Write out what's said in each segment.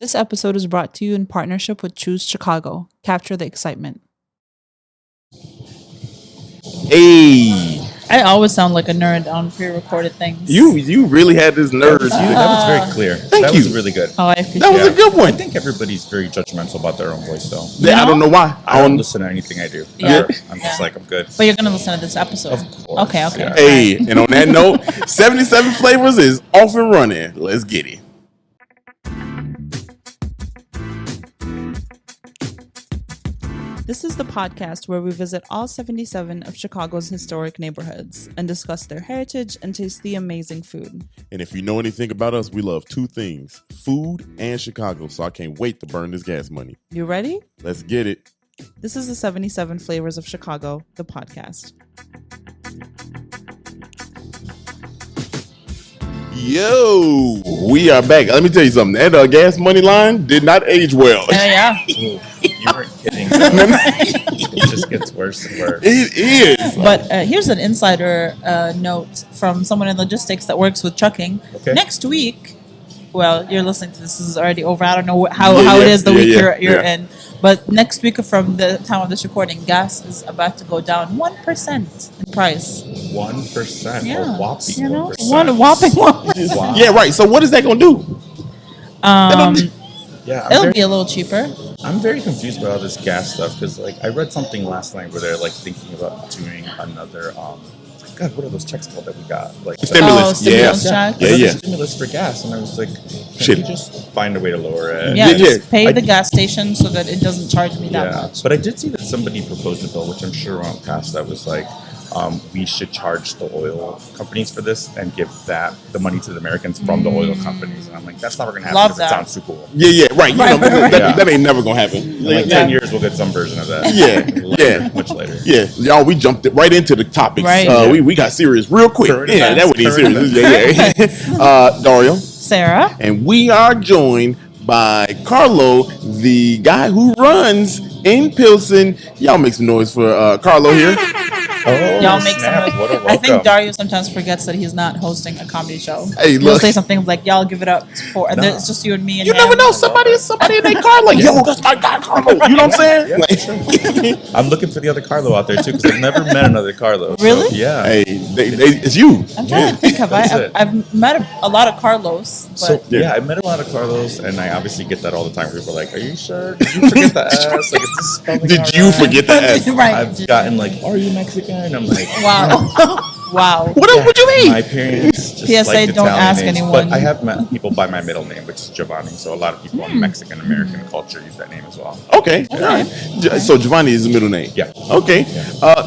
This episode is brought to you in partnership with Choose Chicago. Capture the excitement. Hey, I always sound like a nerd on pre-recorded things. you really had this nerd. That was very clear. Thank that you. was really good. Oh, I appreciate That was a good I one. think everybody's very judgmental about their own voice, though. I don't know why. I don't listen to anything I do. Yeah. I'm just like, I'm good. But you're gonna listen to this episode. Of course. Okay. Yeah. Hey, and on that note, 77 Flavors is off and running. Let's get it. This is the podcast where we visit all 77 of Chicago's historic neighborhoods and discuss their heritage and taste the amazing food. And if you know anything about us, we love two things, food and Chicago. So I can't wait to burn this gas money. You ready? Let's get it. This is the 77 Flavors of Chicago, the podcast. Yo, we are back. Let me tell you something. That gas money line did not age well. Yeah. You weren't kidding. It just gets worse and worse. It is. But here's an insider note from someone in logistics that works with trucking. Okay. Next week, well, you're listening to this is already over. I don't know how it is the week you're in. But next week from the time of this recording, gas is about to go down 1% in price. 1%. Yeah. A whopping You know, 1%. one whopping 1%. Wow. Yeah, right. So what is that going to do? Yeah, It'll be a little cheaper. I'm very confused about all this gas stuff because, like, I read something last night where they're like thinking about doing another. God, what are those checks called that we got? Like Stimulus. Stimulus check. Yeah. Stimulus for gas, and I was like, Shit. can you just find a way to lower it? Yeah, Yeah, just pay I- the gas station so that it doesn't charge me that Yeah, much. but I did see that somebody proposed a bill, which I'm sure won't pass. That was like, we should charge the oil companies for this and give the money to the Americans from the oil companies. And I'm like, that's never gonna happen. Love Because that. it sounds super cool. Yeah, right. You know, Right. that ain't never going to happen. In like 10 years, we'll get some version of that. Yeah, Later, yeah. much later. Yeah, y'all, we jumped right into the topics. Right. We got serious real quick. Current Yeah, events, that would be current serious. Yeah. Dario, Sarah? and we are joined by Carlo, the guy who runs En Pilsen. Y'all make some noise for Carlo here. Oh, Y'all make snap. some What a noise. I think welcome. Dario sometimes forgets that he's not hosting a comedy show. Hey, He'll look. say something like, y'all give it up for, and No. then it's just you and me and You him. never know. Somebody named Carlo. Like, yo, that's my guy, Carlo. You know what I'm saying? Yeah, Like, for sure. I'm looking for the other Carlo out there too because I've never met another Carlo. So, Really? yeah. hey, it's you. I'm trying to think. That's it. I've met a lot of Carlos, but So yeah, I met a lot of Carlos, and I obviously get that all the time. People are like, "Are you sure? Did you forget the S? Like, is this spelling Did you alright?" forget the S? right. I've gotten like, "Are you Mexican?" And I'm like, Wow. Wow. What you mean? My parents just PSA, like don't Italian ask names, anyone. But I have met people by my middle name, which is Giovanni. So a lot of people in Mexican American culture use that name as well. Okay. All right. So Giovanni is the middle name. Yeah. Okay.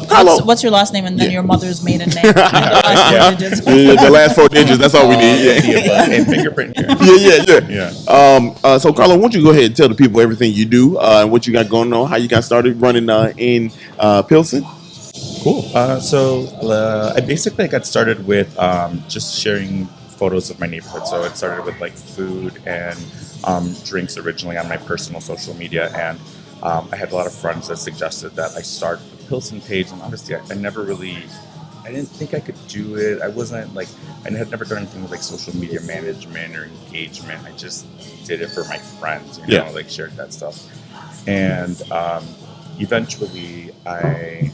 Carlo. What's your last name and then Yeah. your mother's maiden name? The last four Yeah. digits. The last 4 digits. That's all we need. The above, and fingerprint here. Yeah. Yeah. So Carlo, why don't you go ahead and tell the people everything you do and what you got going on, how you got started running in Pilsen? Cool. I basically got started with just sharing photos of my neighborhood. So it started with like food and drinks originally on my personal social media, and I had a lot of friends that suggested that I start a Pilsen page. And honestly, I didn't think I could do it. I had never done anything with like social media management or engagement. I just did it for my friends, like shared that stuff. And eventually I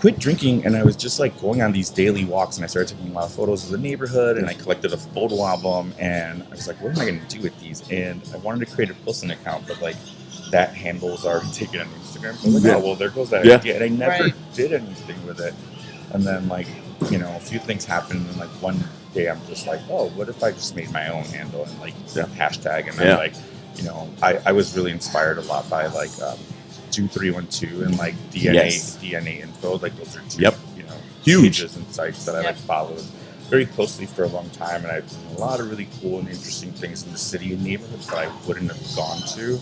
quit drinking, and I was just like going on these daily walks, and I started taking a lot of photos of the neighborhood, and I collected a photo album, and I was like, what am I going to do with these? And I wanted to create a Pilsen account, but like that handle was already taken on Instagram. So I was like, oh, well, there goes that idea. And I never did anything with it. And then like, a few things happened, and like one day I'm just like, oh, what if I just made my own handle and like hashtag, and then like, I was really inspired a lot by like 2312 and like DNA info. Like those are two, Huge pages and sites that I like followed very closely for a long time, and I've done a lot of really cool and interesting things in the city and neighborhoods that I wouldn't have gone to.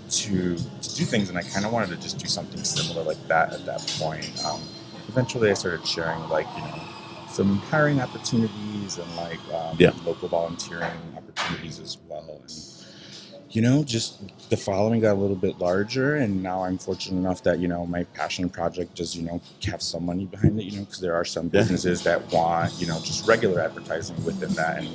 To do things, and I kind of wanted to just do something similar like that at that point. Eventually, I started sharing like some hiring opportunities and like local volunteering opportunities as well, and just the following got a little bit larger, and now I'm fortunate enough that, my passion project does, have some money behind it, because there are some businesses that want, just regular advertising within that, and,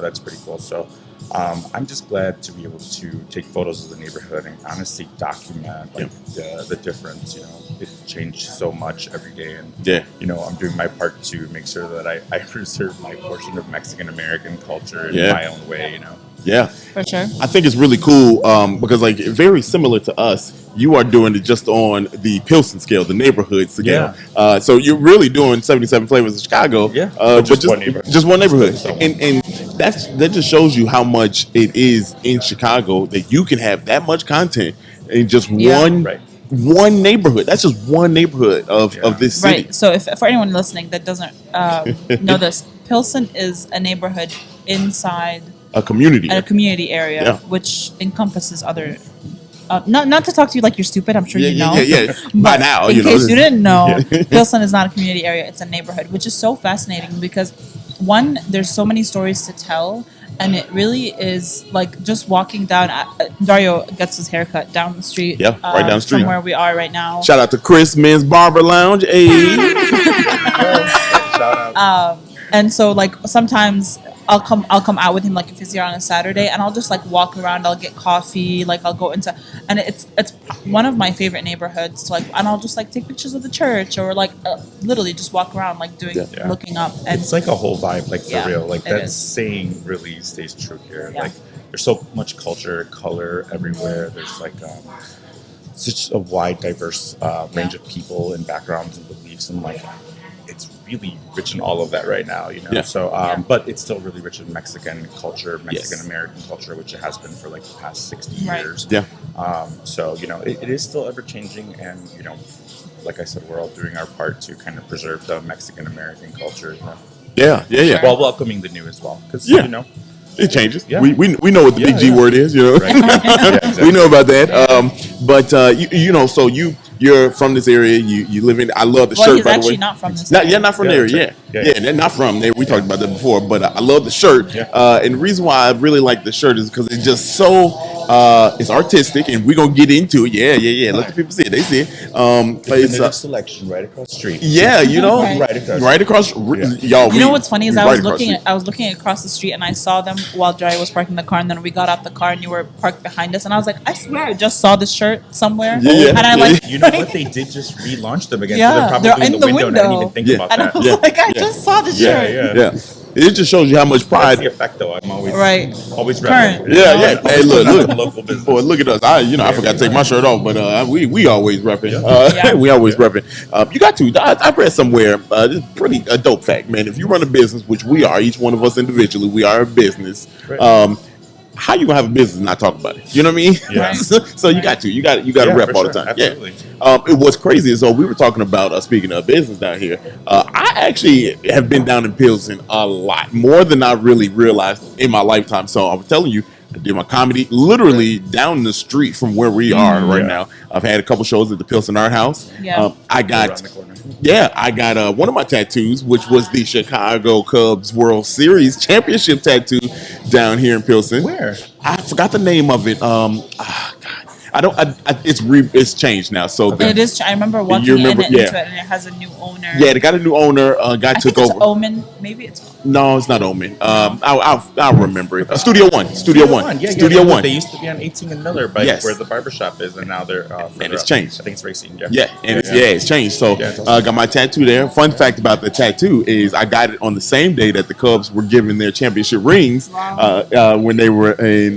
that's pretty cool. So I'm just glad to be able to take photos of the neighborhood and honestly document the difference. It's changed so much every day, and I'm doing my part to make sure that I preserve my portion of Mexican American culture in my own way. Yeah, For sure. I think it's really cool because, like, very similar to us, you are doing it just on the Pilsen scale, the neighborhood scale. So you're really doing 77 flavors of Chicago. But just one neighborhood. Just one neighborhood, and that just shows you how much it is in Chicago that you can have that much content in just one neighborhood. That's just one neighborhood of this city. Right. So if for anyone listening that doesn't know this, Pilsen is a neighborhood inside a community area, which encompasses other. Not to talk to you like you're stupid. I'm sure you know. By now, in case you didn't know, Pilsen is not a community area; it's a neighborhood, which is so fascinating because one, there's so many stories to tell, and it really is like just walking down. Dario gets his haircut down the street. Yeah, right down the street from where we are right now. Shout out to Chris Men's Barber Lounge. Hey. Shout out. And so like sometimes I'll come out with him like if he's here on a Saturday, and I'll just like walk around. I'll get coffee. Like I'll go into, and it's one of my favorite neighborhoods. Like, and I'll just like take pictures of the church or like literally just walk around like doing looking up. And it's like a whole vibe, like for real. Like that is. saying really stays true here. Yeah. Like there's so much culture, color everywhere. There's like such a wide, diverse range of people and backgrounds and beliefs, and like it's really rich in all of that right now, So, but it's still really rich in Mexican culture, Mexican American culture, which it has been for like the past 60 years. Yeah. So, it is still ever changing, and like I said, we're all doing our part to kind of preserve the Mexican American culture. Yeah. While welcoming the new as well, because it changes. Yeah. We know what the big G word is, Right. Exactly. We know about that. But so you're from this area. You live in. I love the shirt. He's by the way, actually not from this area. Not from there. Yeah, not from there. We talked about that before. But I love the shirt. And the reason why I really like the shirt is because it's just so. It's artistic, and we're gonna get into it. Yeah. Let the people see it. They see it. It's a selection right across the street. Yeah, right across. Y'all. You know what's funny is I was looking across the street, and I saw them while Dario was parking the car, and then we got out the car, and you were parked behind us, and I was like, I swear I just saw this shirt somewhere. And I like. You know what? They did just relaunch them again. Yeah, so they're probably in the window. And I didn't even think about and that. I was like, I just saw the shirt. Yeah. It just shows you how much pride. That's the effect, though. I'm always Current. repping. Yeah. Hey, look. Local business. Boy, look at us. I forgot to take my shirt off, but we always repping. We always repping. You got to. I read somewhere. This is pretty a dope fact, man. If you run a business, which we are, each one of us individually, we are a business. Right. How you gonna have a business and not talk about it? You know what I mean? Yeah. So you got to rep all the time. Absolutely. It was crazy. So we were talking about speaking of business down here. I actually have been down in Pilsen a lot more than I really realized in my lifetime. So I was telling you, I did my comedy literally down the street from where we are right now. I've had a couple shows at the Pilsen Art House. I got one of my tattoos, which was the Chicago Cubs World Series championship tattoo down here in Pilsen. Where? I forgot the name of it. God. It's changed now. So It is. I remember walking into it, and it has a new owner. Yeah, they got a new owner. Guy took over. Omen. Maybe it's. No, it's not Omen. I'll remember it. Studio One. Studio One. They used to be on 18 and Miller, where the barbershop is, and now they're. And it's changed. I think it's racing. It's changed. So got my tattoo there. Fun fact about the tattoo is I got it on the same day that the Cubs were giving their championship rings. When they were in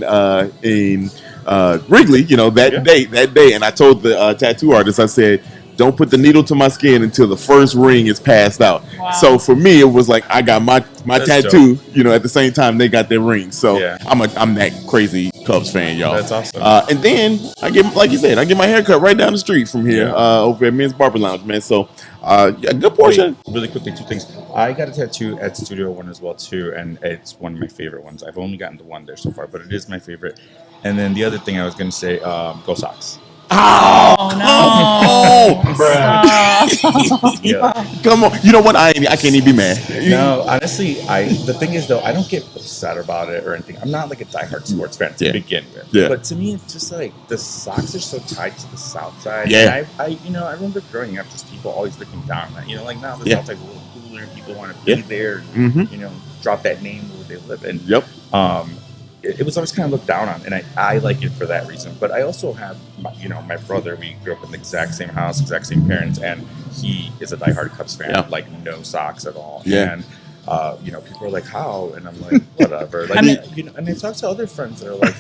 Wrigley, that day, and I told the tattoo artist, I said, don't put the needle to my skin until the first ring is passed out. Wow. So for me, it was like I got my That's tattoo, at the same time they got their ring. So Yeah. I'm that crazy Cubs fan, y'all. That's awesome. And then I get my haircut right down the street from here, over at Men's Barber Lounge, man. So a good portion. Wait, really quickly, two things. I got a tattoo at Studio One as well too, and it's one of my favorite ones. I've only gotten the one there so far, but it is my favorite. And then the other thing I was going to say, go Sox. Oh no! Come on. You know what? I can't even be mad. No, honestly, the thing is though, I don't get upset about it or anything. I'm not like a diehard sports fan to begin with. Yeah. But to me, it's just like the Sox are so tied to the South Side. Yeah. And I remember growing up, just people always looking down on that. Like now the South Side's a little cooler and people want to be there. Mm-hmm. Drop that name where they live. And Yep. It was always kind of looked down on, and I like it for that reason. But I also have, my brother. We grew up in the exact same house, exact same parents, and he is a diehard Cubs fan, Yeah. like no socks at all. Yeah. And people are like, "How?" And I'm like, "Whatever." Like, and I talked to other friends that are like,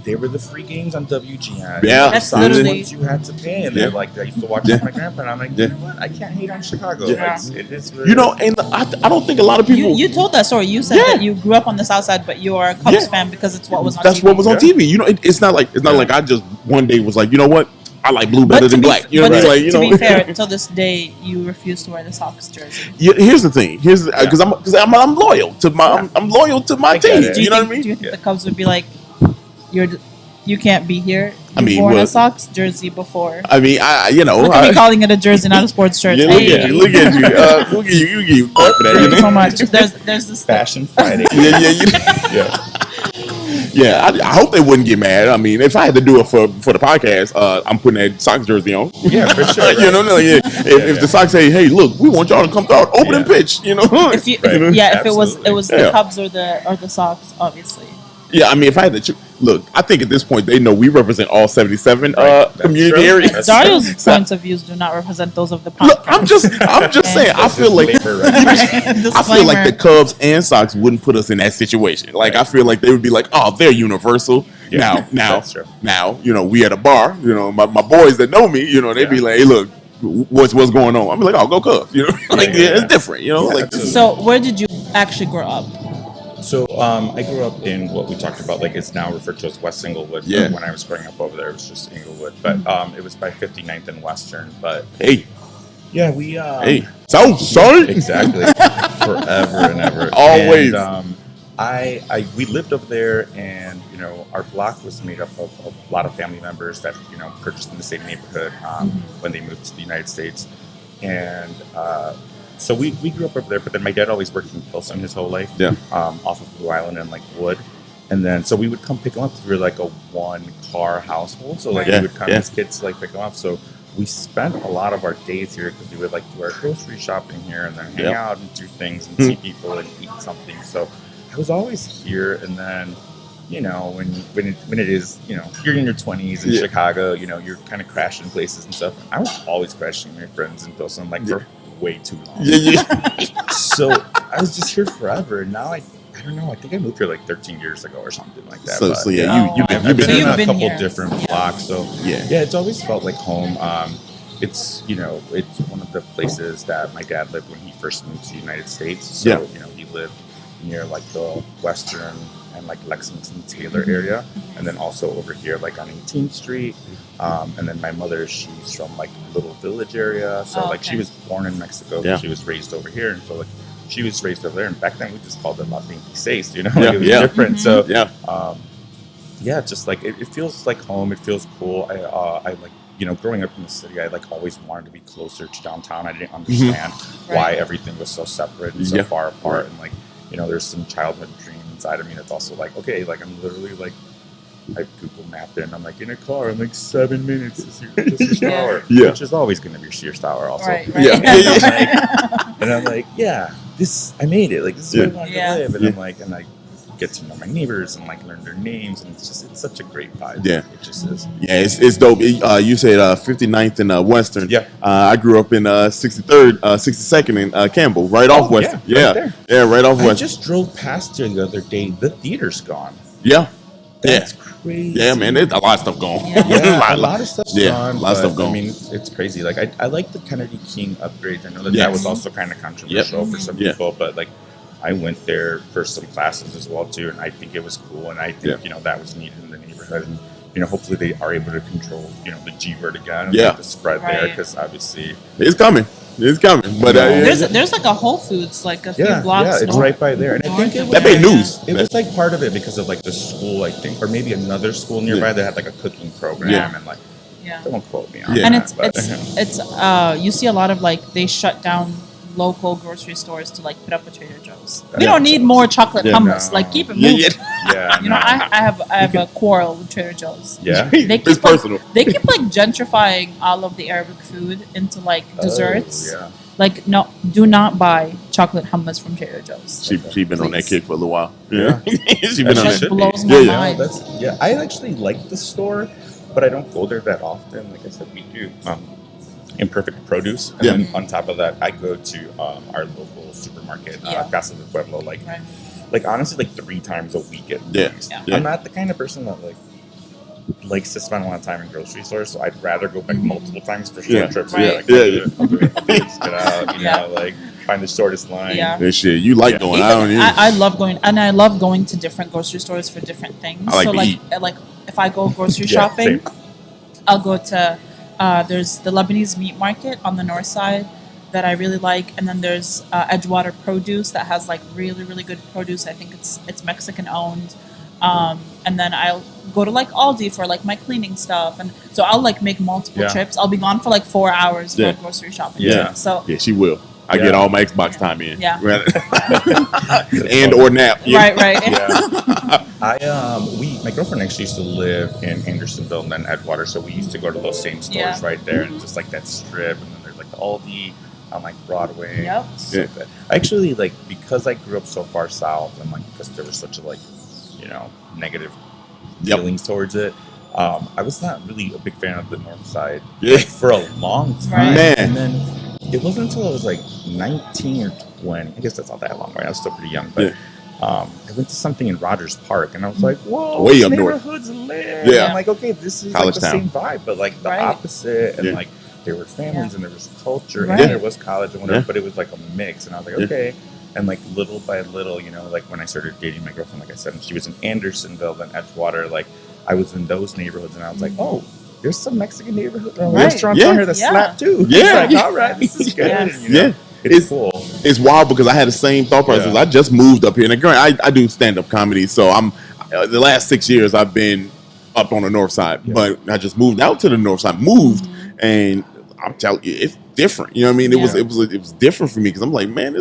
they were the free games on WGN. Yeah. That's Socks literally- ones you had to pay, and they're like, I used to watch it with my grandpa, and I'm like, you know what? I can't hate on Chicago. Yeah. It is really, And I don't think a lot of people. You told that story. You said that you grew up on the South Side, but you are a Cubs fan because it's what was on That's TV. what was on TV. It's not like I just one day was like, you know what, I like blue better than black. You know what I mean? Like, to be fair, till this day, you refuse to wear the Sox jersey. Yeah, here's the thing. Because I'm loyal to my I'm loyal to my team. it. You know what I mean? Do you think the Cubs would be like, you can't be here? I mean, You've worn well- a Sox jersey before. I mean, Look at me calling it a jersey, not a sports shirt. Yeah, look at you. Look at you. Thank you so much. There's this Fashion Friday. Yeah. I hope they wouldn't get mad. I mean, if I had to do it for the podcast, I'm putting that Sox jersey on. Yeah, for sure. Right? You know, if the Sox say, "Hey, look, we want y'all to come through our opening pitch," you know. If it was the Cubs or the Sox, obviously. Yeah, I mean, if I had to look, I think at this point they know we represent all 77 community true. areas. That's Dario's points of views do not represent those of the podcast. Look, I'm just saying. I feel like the Cubs and Sox wouldn't put us in that situation. Like I feel like they would be like, "Oh, they're universal." Yeah, Now, that's true. we at a bar. My boys that know me, they'd be like, "Hey, look, what's going on?" I'm like, "Oh, go Cubs." It's different. So where did you actually grow up? So I grew up in what we talked about, like it's now referred to as West Inglewood. Yeah. But when I was growing up over there, it was just Inglewood. But it was by 59th and Western. But Hey, yeah, we South Side. exactly forever and ever. Always. And, we lived over there, and our block was made up of a lot of family members that purchased in the same neighborhood when they moved to the United States, and so we grew up over there. But then my dad always worked in Pilsen his whole life, off of Blue Island and like Wood, and then so we would come pick them up because we were like a one-car household. So like we would come as kids to like pick them up. So we spent a lot of our days here because we would like do our grocery shopping here and then hang out and do things and see people and eat something. So I was always here, and then when it is you're in your 20s in Chicago, you're kind of crashing places and stuff. I was always crashing with my friends in Pilsen for way too long. So I was just here forever, and now I don't know. I think I moved here like 13 years ago or something like that. So you've I've been in a couple here. different blocks. So it's always felt like home. It's it's one of the places that my dad lived when he first moved to the United States. So he lived near like the Western and like Lexington Taylor area, and then also over here like on 18th Street. And then my mother, she's from like Little Village area, so like she was born in Mexico, but she was raised over here, and so like she was raised over there. And back then we just called it La 26, it was different. So just like it feels like home. It feels cool. I like growing up in the city, I like always wanted to be closer to downtown. I didn't understand why everything was so separate and so far apart, and like there's some childhood dream inside of me that's also like, okay, like I'm literally like, I Google mapped it, and I'm like in a car in like 7 minutes to Sears Tower, which is always going to be Sears Tower also. Right. And I'm like, I made it. Like this is where I wanted to live, and I'm like, and I get to know my neighbors and like learn their names, and it's such a great vibe. Yeah, it just is. Yeah, it's dope. You said 59th and Western. Yeah, I grew up in 63rd, 62nd in Campbell, right off Western. Right off Western. I just drove past here the other day. The theater's gone. That's crazy. Yeah, man, there's a lot of stuff going. A lot of stuff's gone. A lot of stuff going. I mean, it's crazy. Like I like the Kennedy King upgrades. I know that was also kind of controversial for some people, but like I went there for some classes as well too, and I think it was cool, and I think that was needed in the neighborhood, and hopefully they are able to control the G word again, and the spread there, because obviously it's coming. But there's like a Whole Foods like a few blocks. Yeah, it's right by there, and I think that made news. It was like part of it because of like the school, I think, or maybe another school nearby that had like a cooking program, and like don't quote me on that. And it's you see a lot of like they shut down local grocery stores to like put up a Trader Joe's. We don't need more chocolate hummus. Like keep it moving. I have a quarrel with Trader Joe's. They keep personal. They keep like gentrifying all of the Arabic food into like desserts. Like, no, do not buy chocolate hummus from Trader Joe's. She been on that Please. kick for a little while. Yeah, she been As on she that. should be. blows my Yeah, mind. I actually like the store, but I don't go there that often. Like I said, we do imperfect produce, and Yeah. then on top of that, I go to our local supermarket, Yeah. Casa del Pueblo, Right. like honestly, like 3 times a week at Yeah. least. Yeah. Yeah. I'm not the kind of person that likes to spend a lot of time in grocery stores, so I'd rather go back multiple times for short Yeah. trips. Right. I'll do it. Let's get out, Yeah. find the shortest line. Yeah. That shit, you like going? I don't even. I love going, and I love going to different grocery stores for different things. I like so to like, eat. like if I go grocery Yeah, shopping, same. I'll go to there's the Lebanese meat market on the north side that I really like, and then there's Edgewater Produce that has like really really good produce. I think it's Mexican owned. And then I'll go to like Aldi for like my cleaning stuff, and so I'll like make multiple Yeah. trips. I'll be gone for like 4 hours for Yeah. a grocery shopping Yeah. trip. So Yeah, she will. I Yeah. get all my Xbox time in. Yeah. And or nap. Yeah. right. Yeah. My girlfriend actually used to live in Andersonville and then Edgewater, so we used to go to those same stores Yeah. right there, and just like that strip, and then there's like the Aldi on like Broadway. Yep. So Yeah. good. Actually, because I grew up so far south, and because there was such a negative Yep. feelings towards it, I was not really a big fan of the north side Yeah. for a long time. Right. Man. And then it wasn't until I was like 19 or 20. I guess that's not that long, right? I was still pretty young, but. Yeah. I went to something in Rogers Park, and I was like, "Whoa, Way this up north. neighborhood's lit!" Yeah. I'm like, "Okay, this is College like the town. same vibe, but like the Right. opposite." And Yeah. like there were families, Yeah. and there was culture, Right. and there was college and whatever, Yeah. but it was like a mix. And I was like, Yeah. "Okay." And like little by little, like when I started dating my girlfriend, like I said, and she was in Andersonville, then Edgewater, like I was in those neighborhoods, and I was like, "Oh, there's some Mexican neighborhood Right. restaurants Yeah. out here that Yeah. slap too." Yeah. It's like, all right, this is good. Yes. And, Yeah. it's cool. It's wild because I had the same thought process. Yeah. I just moved up here, and granted, I do stand up comedy, so I'm the last 6 years I've been up on the north side, Yeah. but I just moved out to the north side. And I'm telling you, it's different. You know what I mean? It Yeah. was different for me because I'm like, man,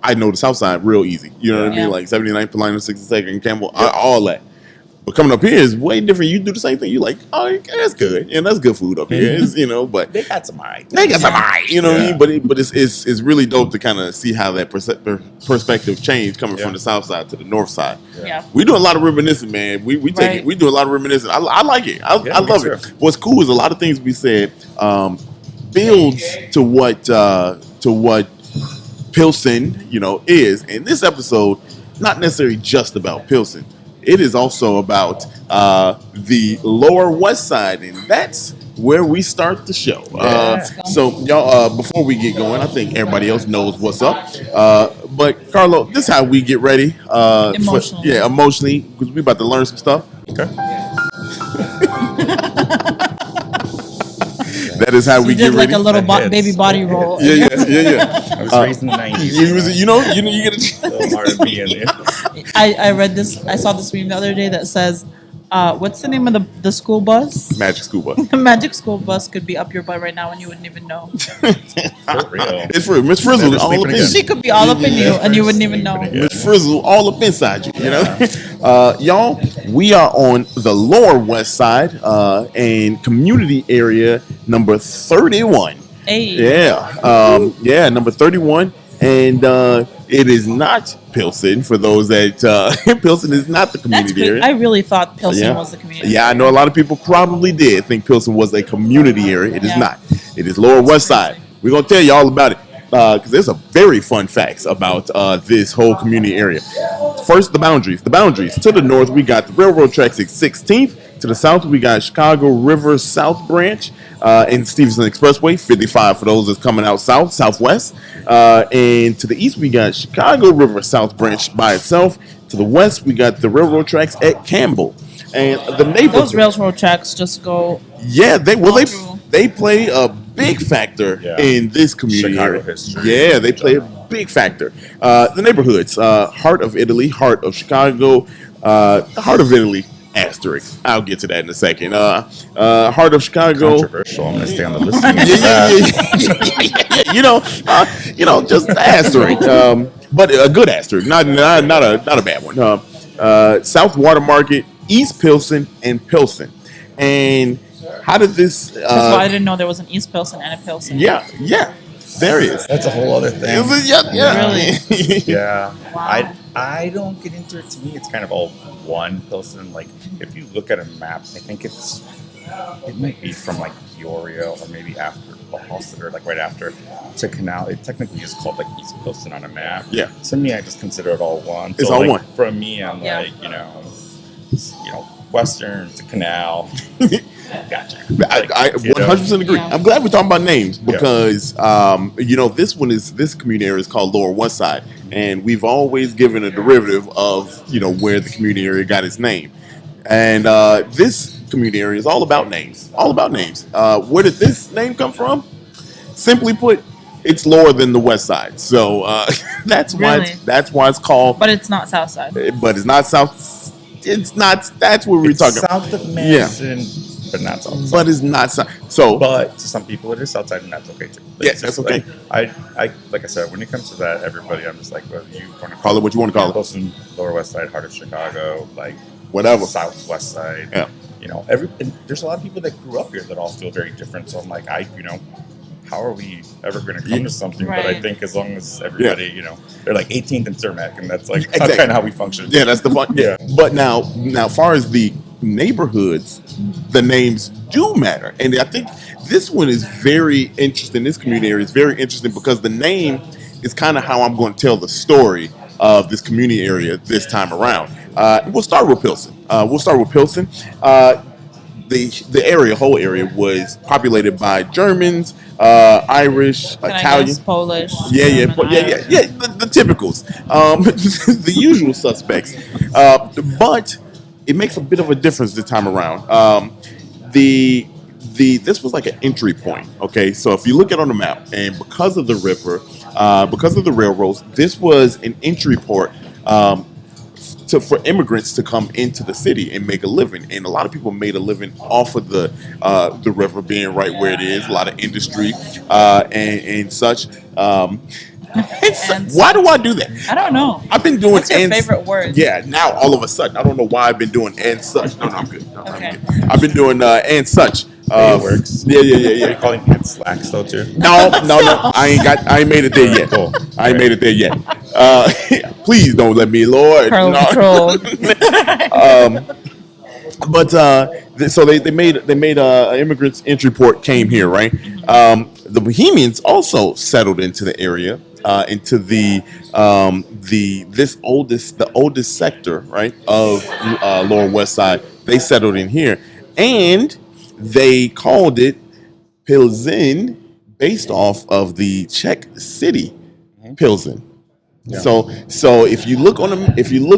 I know the south side real easy. You know what I Yeah. mean? Like 79th, Polina, 62nd, Campbell, all that. But coming up here is way different. You do the same thing. You like, oh, that's good. Yeah, that's good food up here. It's, but They got some eye. they got some eye, you know what I Yeah. mean? But it's really dope to kind of see how that perspective changed coming Yeah. from the south side to the north side. Yeah. We do a lot of reminiscing, man. We take Right. it. We do a lot of reminiscing. I like it. I Yeah, me love too. it. What's cool is a lot of things we said builds to what Pilsen, is. And this episode, not necessarily just about Pilsen. It is also about the Lower West Side, and that's where we start the show. So, y'all, before we get going, I think everybody else knows what's up. But Carlo, this is how we get ready. Emotionally. Emotionally, because we about to learn some stuff. Okay. That is how we You get did like ready. a little That hits. baby body roll. Yeah. I was raised in the 90s. You get a Little R&B in there. I read this. I saw this meme the other day that says, "What's the name of the school bus? Magic School Bus. The magic school bus could be up your butt right now, and you wouldn't even know. For real. It's for Miss Frizzle Never all sleeping up in again. She could be all up in you, and you wouldn't even know. Miss Frizzle all up inside you. Y'all, we are on the Lower West Side and community area number 31. Hey, Number 31, and it is not Pilsen. For those that Pilsen is not the that's community great. area. I really thought Pilsen was the community. Yeah, I know a lot of people probably did think Pilsen was a community area. It is Yeah. not. It is Lower West Side. We're going to tell you all about it because there's a very fun facts about this whole community area. First, the boundaries. The boundaries. To the north, we got the railroad tracks at 16th. To the south, we got Chicago River South Branch and Stevenson Expressway, 55 for those that's coming out southwest. And to the east, we got Chicago River South Branch by itself. To the west, we got the railroad tracks at Campbell. And the neighborhood. Those railroad tracks just go. Yeah, through. they play a big factor Yeah. in this community Chicago area. history. Yeah, they play a big factor. The neighborhoods: Heart of Italy, Heart of Chicago, Heart of Italy. Asterisk. I'll get to that in a second. Heart of Chicago. Controversial. I'm going to stay on the list. Yeah. Just the asterisk. But a good asterisk, not a bad one. South Water Market, East Pilsen, and Pilsen. And how did this? That's why I didn't know there was an East Pilsen and a Pilsen. Yeah. There is. That's a whole other thing. Yeah. Really? Yeah. Wow. I don't get into it. To me, it's kind of all one Pilsen. Like, if you look at a map, I think it might be from like Peoria or maybe after Boston or like right after to Canal. It technically is called like East Pilsen on a map. Yeah. To me, I just consider it all one. It's So, all like, one. For me, I'm Yeah. like, Western to Canal. Gotcha. I 100% agree. Yeah. I'm glad we're talking about names because this community area is called Lower West Side, and we've always given a derivative of where the community area got its name, and this community area is all about names. All about names. Where did this name come from? Simply put, it's lower than the West Side, so that's why Really? that's why it's called. But it's not South Side. But it's not South. It's not. That's what we were It's talking. south of Madison, but not south. But it's not South. So But to some people, it is outside, and that's okay too. Yeah, It's that's just okay. Like, like I said, when it comes to that, everybody, I'm just like, well, you want to Call it what you want to call it. Pilsen, Lower West Side, heart of Chicago, like Whatever. Southwest Side. Yeah. And there's a lot of people that grew up here that all feel very different. So I'm like, how are we ever going to come to something? But I Right. think as long as everybody, they're like 18th and Cermak, and that's like Exactly. kind of how we function. Yeah, that's the fun. Yeah. But now, as far as the neighborhoods, the names do matter, and I think this one is very interesting. This community area is very interesting because the name is kind of how I'm going to tell the story of this community area this time around. We'll start with Pilsen. The whole area was populated by Germans, Irish, Can I Italian. guess Polish. Yeah, German, Irish? the typicals, the usual suspects. But it makes a bit of a difference this time around. This was like an entry point. Okay, so if you look at it on the map, and because of the river, because of the railroads, this was an entry port. For immigrants to come into the city and make a living, and a lot of people made a living off of the river being right where it is. A lot of industry and such. Why do I do that? I don't know. I've been doing. What's your favorite word? Yeah, now all of a sudden, I don't know why I've been doing and such. No, I'm good. No, Okay. I'm good. I've been doing and such. It works. Yeah. Are you calling it slacks though too? No. I ain't made it there yet. Cool. I ain't made it there yet. Please don't let me, Lord. Pro No. Patrol. But so they made immigrants entry port came here, right? The Bohemians also settled into the area, into the oldest sector, right, of Lower West Side. They settled in here, and they called it Pilsen, based off of the Czech city Pilsen. Yeah. So if you look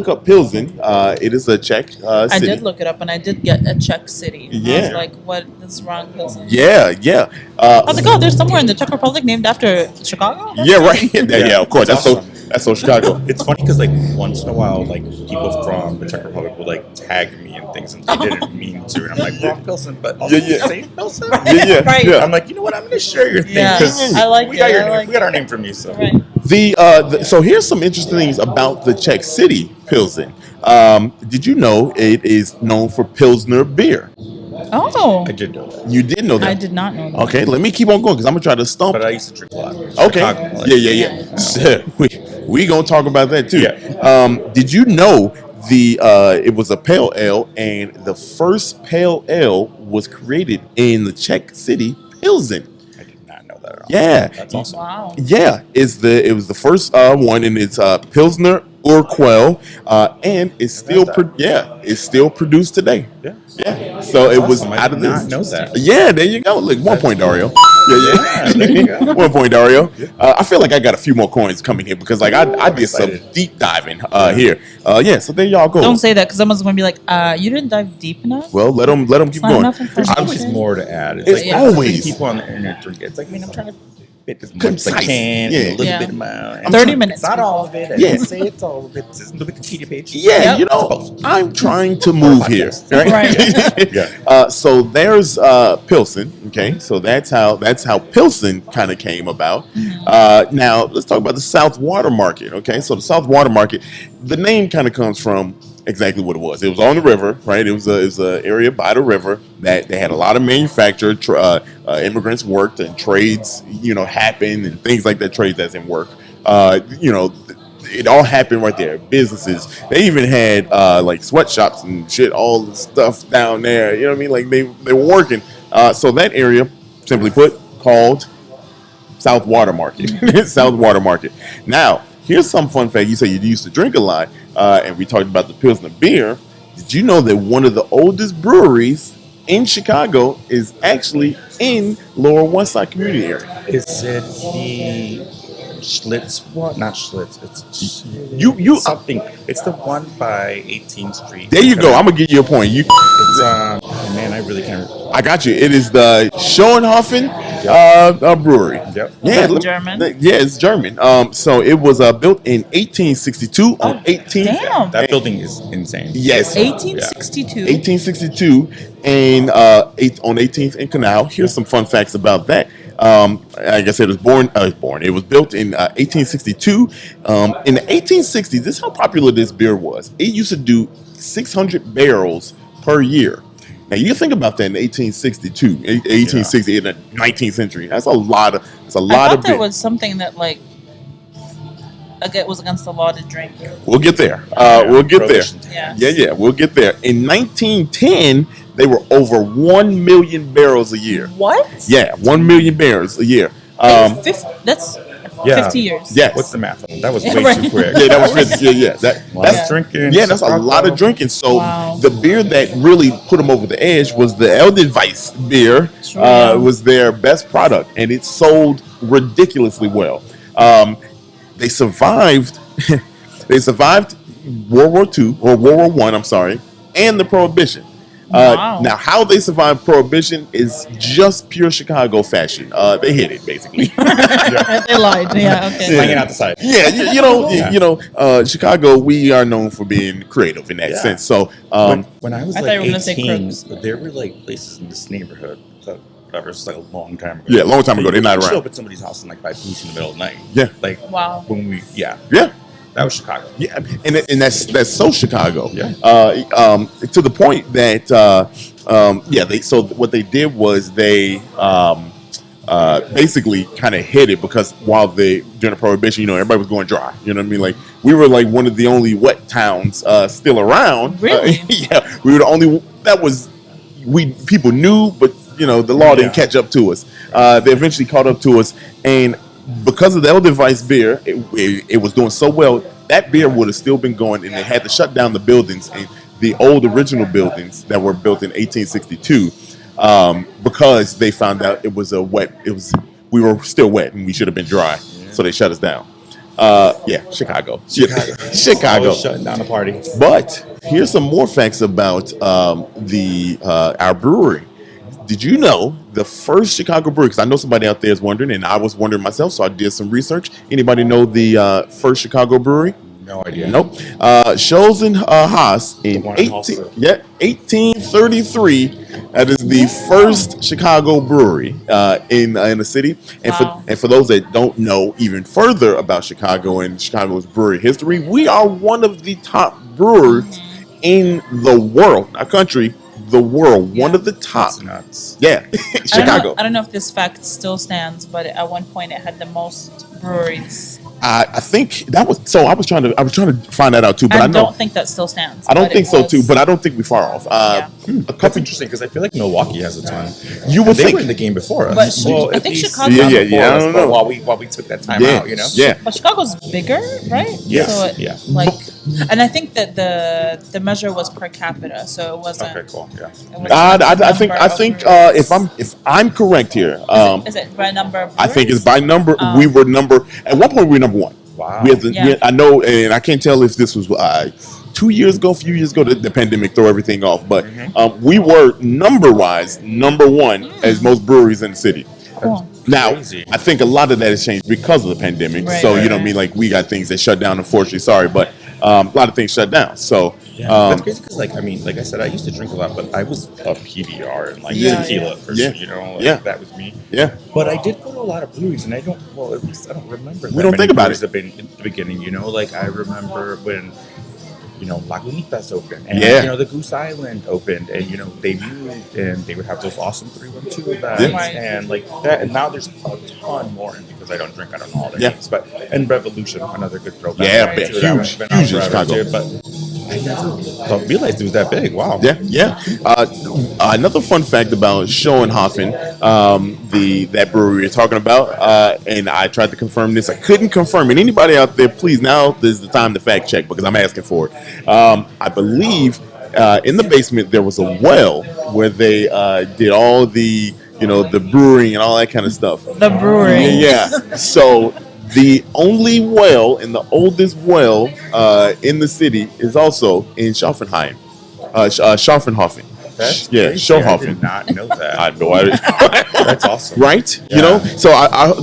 up Pilsen, it is a Czech city. I did look it up, and I did get a Czech city. I Yeah. was like, what is wrong, Pilsen? Yeah. I was like, oh, there's somewhere in the Czech Republic named after Chicago? That's Yeah, crazy. right. Yeah, of course. That's awesome. That's so Chicago. It's funny because like once in a while, like people from the Czech Republic will like tag me and things, and they didn't mean to, and I'm like, wrong Pilsen, but also Yeah. same Pilsen. Yeah. Right. Yeah. I'm like, you know what? I'm going to share your thing Yeah, because I like we it. got your I name. like We got our name from you, so. Right. So here's some interesting things about the Czech city Pilsen. Did you know it is known for Pilsner Beer? Oh, I did know that, You did know that. I did not know that. Okay, let me keep on going because I'm gonna try to stump. but I used to drink a lot. Okay. Chicago, like, Yeah. So, we gonna talk about that too. Yeah. Did you know it was a pale ale, and the first pale ale was created in the Czech city Pilsen? I did not know that at all. Yeah. That's awesome. Wow. Yeah, it was the first one, and it's Pilsner Urquell, and it's still it's still produced today. Yeah. Yeah, so it was Awesome. I out of did this. not know that. Yeah, there you go. Look, 1 point, Dario. Yeah. there you go. 1 point, Dario. I feel like I got a few more coins coming here because like I did some excited. deep diving here. So there y'all go. Don't say that because someone's going to be like, you didn't dive deep enough? Well, let them keep not going. enough There's information. always more to add. It's like, always- people on the internet drink it. It's like, I'm trying to fit as much as I Concise. can, Yeah. a little Yeah. bit amount. 30 minutes. It's not all of it. I Yeah. didn't say it's all of it. It's just a little bit Wikipedia page. Yeah, Yep. I'm trying to move here. Right. Right. Yeah. So there's Pilsen. Okay, so that's how Pilsen kind of came about. Now let's talk about the South Water Market. Okay, so the South Water Market, the name kind of comes from exactly what it was. It was on the river, right? It was a area by the river that they had a lot of manufactured immigrants worked and trades, happened and things like that. Trades as in work, it all happened right there. Businesses. They even had like sweatshops and shit, all the stuff down there. You know what I mean? Like they were working. So that area, simply put, called South Water Market. South Water Market. Now, here's some fun fact. You say you used to drink a lot, and we talked about the Pilsner Beer. Did you know that one of the oldest breweries in Chicago is actually in Lower West Side community area? Is it the Schlitz one? Not Schlitz. It's You something. It's the one by 18th Street. there you go. I'm gonna give you a point. It's oh man, I really can't. I got you. It is the Schoenhofen brewery. Yep. Yeah, German? Yeah, it's German. So it was built in 1862 on 18. Damn. That building is insane. Yes. 1862. 1862 and on 18th and Canal. Here's some fun facts about that. Like I said, it was built in 1862. In the 1860s, this is how popular this beer was. It used to do 600 barrels per year. Now you think about that in 1862, 1860 in the 19th century. That's a lot of. It's a lot I of thought there beer. was something that like it was against the law to drink. We'll get there. We'll get there. Prohibition. Yeah. We'll get there. In 1910, they were over 1 million barrels a year. What? Yeah, 1 million barrels a year. That's Yeah. 50 years. Yes. What's the math on that? That was way Right. too quick. Yeah, that was 50. Yeah. That's drinking. Yeah, that's a lot of drinking. So Wow. the beer that really put them over the edge was the Edelweiss beer. Sure, yeah. Was their best product, and it sold ridiculously well. They survived. They survived World War II or World War One. I'm sorry, and the Prohibition. Wow. Now, how they survived Prohibition is just pure Chicago fashion. They hit it basically. They lied. Yeah. Okay. Hanging out the side. Yeah, Chicago, we are known for being creative in that Yeah. sense. So, When I was I thought like you were gonna say 18, Crips. there were like places in this neighborhood that whatever, it's like a long time ago. Yeah, long time ago, they're not You show around. up at somebody's house and like buy booze in the middle of the night. Yeah. Like Wow. when we yeah, that was Chicago. yeah, and that's so Chicago. Yeah. To the point that so what they did was they basically kind of hid it because during the Prohibition, everybody was going dry. You know what I mean? Like we were like one of the only wet towns still around. Really? Yeah, we were the only people knew, but the law didn't catch up to us. They eventually caught up to us, and because of the Edelweiss beer, it was doing so well. That beer would have still been going, and they had to shut down the buildings and the old original buildings that were built in 1862 because they found out we were still wet and we should have been dry, so they shut us down. Chicago. Chicago. Always shutting down the party. But here's some more facts about our brewery. Did you know the first Chicago brewery? Because I know somebody out there is wondering, and I was wondering myself, so I did some research. Anybody know the first Chicago brewery? No idea. Nope. Scholz and Haas in The one in Tulsa. 1833. That is the first Chicago brewery in the city. And Wow. for those that don't know even further about Chicago and Chicago's brewery history, we are one of the top brewers in the world, not country, the world. One of the top. That's nuts. Yeah, Chicago. I don't know if this fact still stands, but at one point it had the most breweries. I think that was so. I was trying to find that out too, but I I know don't think that still stands. I don't but think it so was- too. But I don't think we're far off. Yeah. A That's couple. interesting because I feel like Milwaukee has a ton. You would they think. were in the game before us. But I at think least Chicago- Yeah, before I us, don't but know. While we took that time Yeah, out, yeah. But Chicago's bigger, right? Yeah, So it, yeah. and I think that the measure was per capita, so it wasn't. Okay, cool. Yeah. It wasn't I the think number of if I'm correct here, is it by number of I think it's breweries? by number. We were at one point we were number one. Wow. I know, and I can't tell if this was 2 years ago, a few years ago, the pandemic threw everything off. But we were number-wise number one as most breweries in the city. Cool. Now, Crazy. I think a lot of that has changed because of the pandemic. Right, So, right, you know what I mean? Like, we got things that shut down, unfortunately. Sorry, but a lot of things shut down. So, That's crazy because, like I said, I used to drink a lot, but I was a PBR and Yeah, tequila yeah. person. Yeah. That was me. yeah. But I did go to a lot of breweries, and at least I don't remember. We don't think about it. Have been in the beginning, like I remember when Lagunitas open, and the Goose Island opened, and they moved, and they would have those awesome 312 events, and like that. And now there's a ton more. And because I don't drink, I don't know all the names, but and Revolution, another good throwback. Yeah, huge in Chicago. But I never realized it was that big. Wow. Yeah. Another fun fact about Schoenhofen, that brewery you're talking about, and I tried to confirm this. I couldn't confirm it. Anybody out there, please, now is the time to fact check because I'm asking for it. I believe in the basement there was a well where they did all the the brewing and all that kind of stuff. The brewery. Yeah. So the only well and the oldest well in the city is also in Schaffenheim. Schaffenhofen. That's Schoenhofen. I did not know that. I know. That's awesome. Right? Yeah. So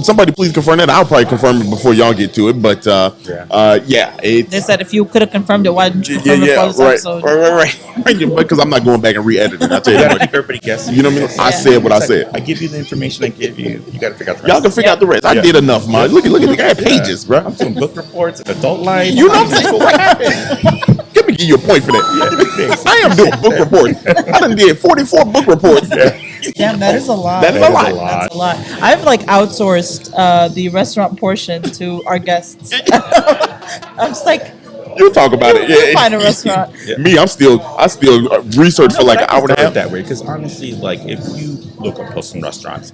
somebody please confirm that. I'll probably confirm it before y'all get to it. But they said if you could have confirmed it, why didn't you confirm it for this episode? Right. Because I'm not going back and re-edit it. I'll tell you You that gotta much. keep everybody guessing. You know what I mean? I said what I said. I give you the information I give you. You gotta figure out the rest. Y'all can figure out the rest. I did enough, man. Look at the guy pages, bro. I'm doing book reports and adult life. You know what I'm saying? What happened? Let me give you a point for that. I am doing book reports. I done did 44 book reports. Damn, that is a lot. That is a lot. That's a lot. I've outsourced the restaurant portion to our guests. I'm just like, You'll talk about it. we'll find a restaurant. Me, I still research for like an hour and a half. That way, because honestly, like if you look up Pilsen restaurants,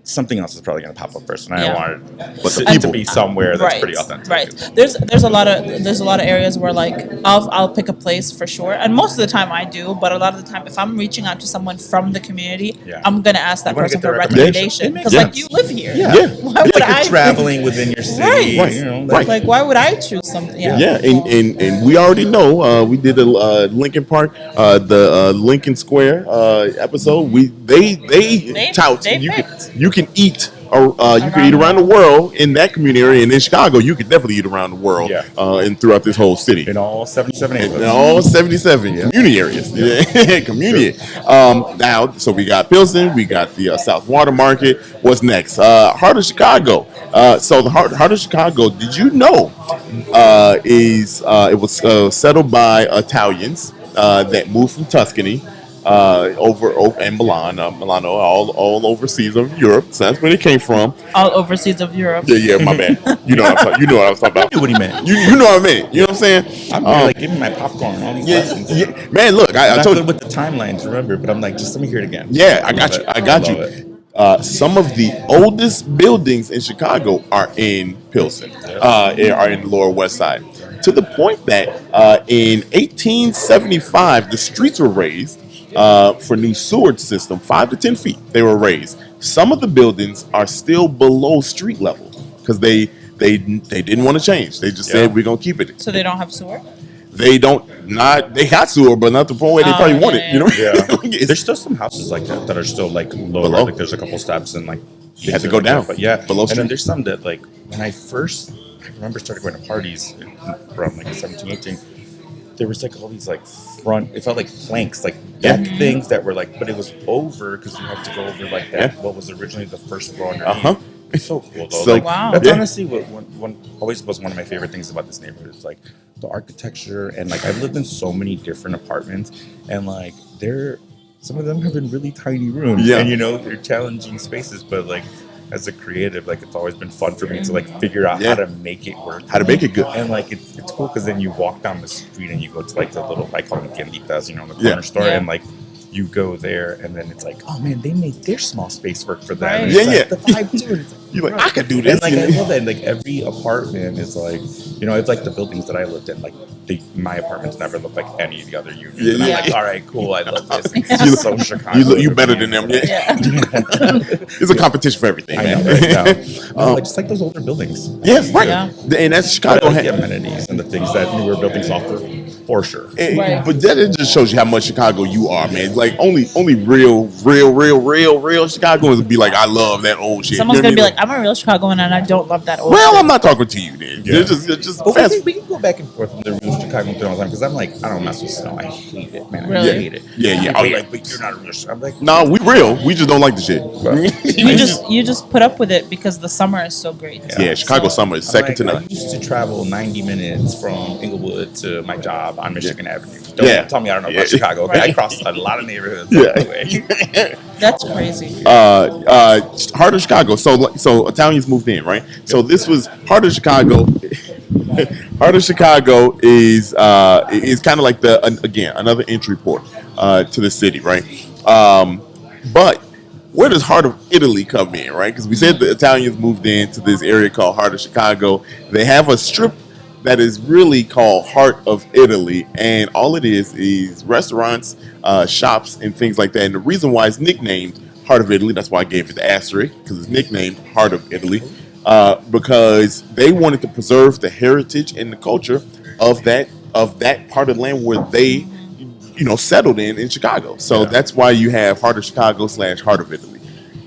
something else is probably going to pop up first, and I want it to be somewhere that's pretty authentic. Right. There's a lot of areas where I'll pick a place for sure, and most of the time I do. But a lot of the time, if I'm reaching out to someone from the community, I'm gonna ask that person for a recommendation because you live here. Why would I traveling within your city? Right. Like why would I choose something? And we already know we did a Lincoln Park, the Lincoln Square episode. They tout you can eat. You can eat around the world in that community area, and in Chicago, you can definitely eat around the world and throughout this whole city. In all 77 areas. In all 77 community areas. Community. Now, so we got Pilsen, we got the South Water Market. What's next? Heart of Chicago. So the Heart of Chicago, did you know, it was settled by Italians that moved from Tuscany. Over in Milano, all overseas of Europe. So that's where they came from. All overseas of Europe. Yeah, my bad. You know what I was talking about. I knew what he meant. You know what I meant. You know what I'm saying? I'm give me my popcorn. All these lessons. Man, look, I told you with the timelines. Remember, but I'm like, just let me hear it again. Yeah, I got you. Some of the oldest buildings in Chicago are in Pilsen. Are in the Lower West Side. To the point that in 1875, the streets were raised. For new sewage system, 5 to 10 feet they were raised. Some of the buildings are still below street level because they didn't want to change. They just said we're gonna keep it. So they don't have sewer? They got sewer, but not the point where they probably want it. You know, there's still some houses like that are still like lower. Below. Like there's a couple steps and like you had to go down. But below. And then there's some that like when I remember started going to parties from like 17, 18. There was like all these like it felt like planks, like deck things that were like, but it was over because you had to go over like that. What was originally the first floor underneath. It's so cool though. So, wow. That's honestly what always was one of my favorite things about this neighborhood. It's like the architecture and like I've lived in so many different apartments and like some of them have been really tiny rooms and they're challenging spaces, but like as a creative, like it's always been fun for me to like figure out how to make it work, how to make it good, and like it's cool because then you walk down the street and you go to like the little, I call them tienditas, the corner store, and like you go there and then it's like, oh man, they made their small space work for them. Right. The vibe too. And it's like, you're like, I could do this. And like I love that. And like every apartment is like, it's like the buildings that I lived in. Like my apartments never look like any of the other units. And I'm like, all right, cool, I love this. It's so Chicago. You better than them. It's a competition for everything. I know. Right now. Just like those older buildings. Yeah, right. And that's Chicago. Like the amenities and the things that newer buildings offer, for sure. But that it just shows you how much Chicago you are, man. Like only real Chicagoans would be like, I love that old shit. Someone's gonna be like, I'm a real Chicagoan and I don't love that old well, shit. I'm not talking to you then. Just but we can go back and forth on the real Chicago all the time because I'm like, I don't mess with snow. I hate it, man. I Really? hate it. Yeah. People are like, but you're not a real. I'm like, No, we real. We just don't like the shit. You just put up with it because the summer is so great. Yeah, Chicago summer is second to I none. used to travel 90 minutes from Inglewood to my job on Michigan Avenue. Don't tell me I don't know about Chicago. Okay, I crossed a lot of neighborhoods. Anyway. That's crazy. Heart of Chicago. So Italians moved in, right? So this was Heart of Chicago. Heart of Chicago is kind of like again another entry port to the city, right? But where does Heart of Italy come in, right? Because we said the Italians moved into this area called Heart of Chicago. They have a strip that is really called Heart of Italy, and all it is restaurants, shops, and things like that. And the reason why it's nicknamed Heart of Italy, that's why I gave it the asterisk, because it's nicknamed Heart of Italy, because they wanted to preserve the heritage and the culture of that part of the land where they, settled in Chicago. So that's why you have Heart of Chicago / Heart of Italy.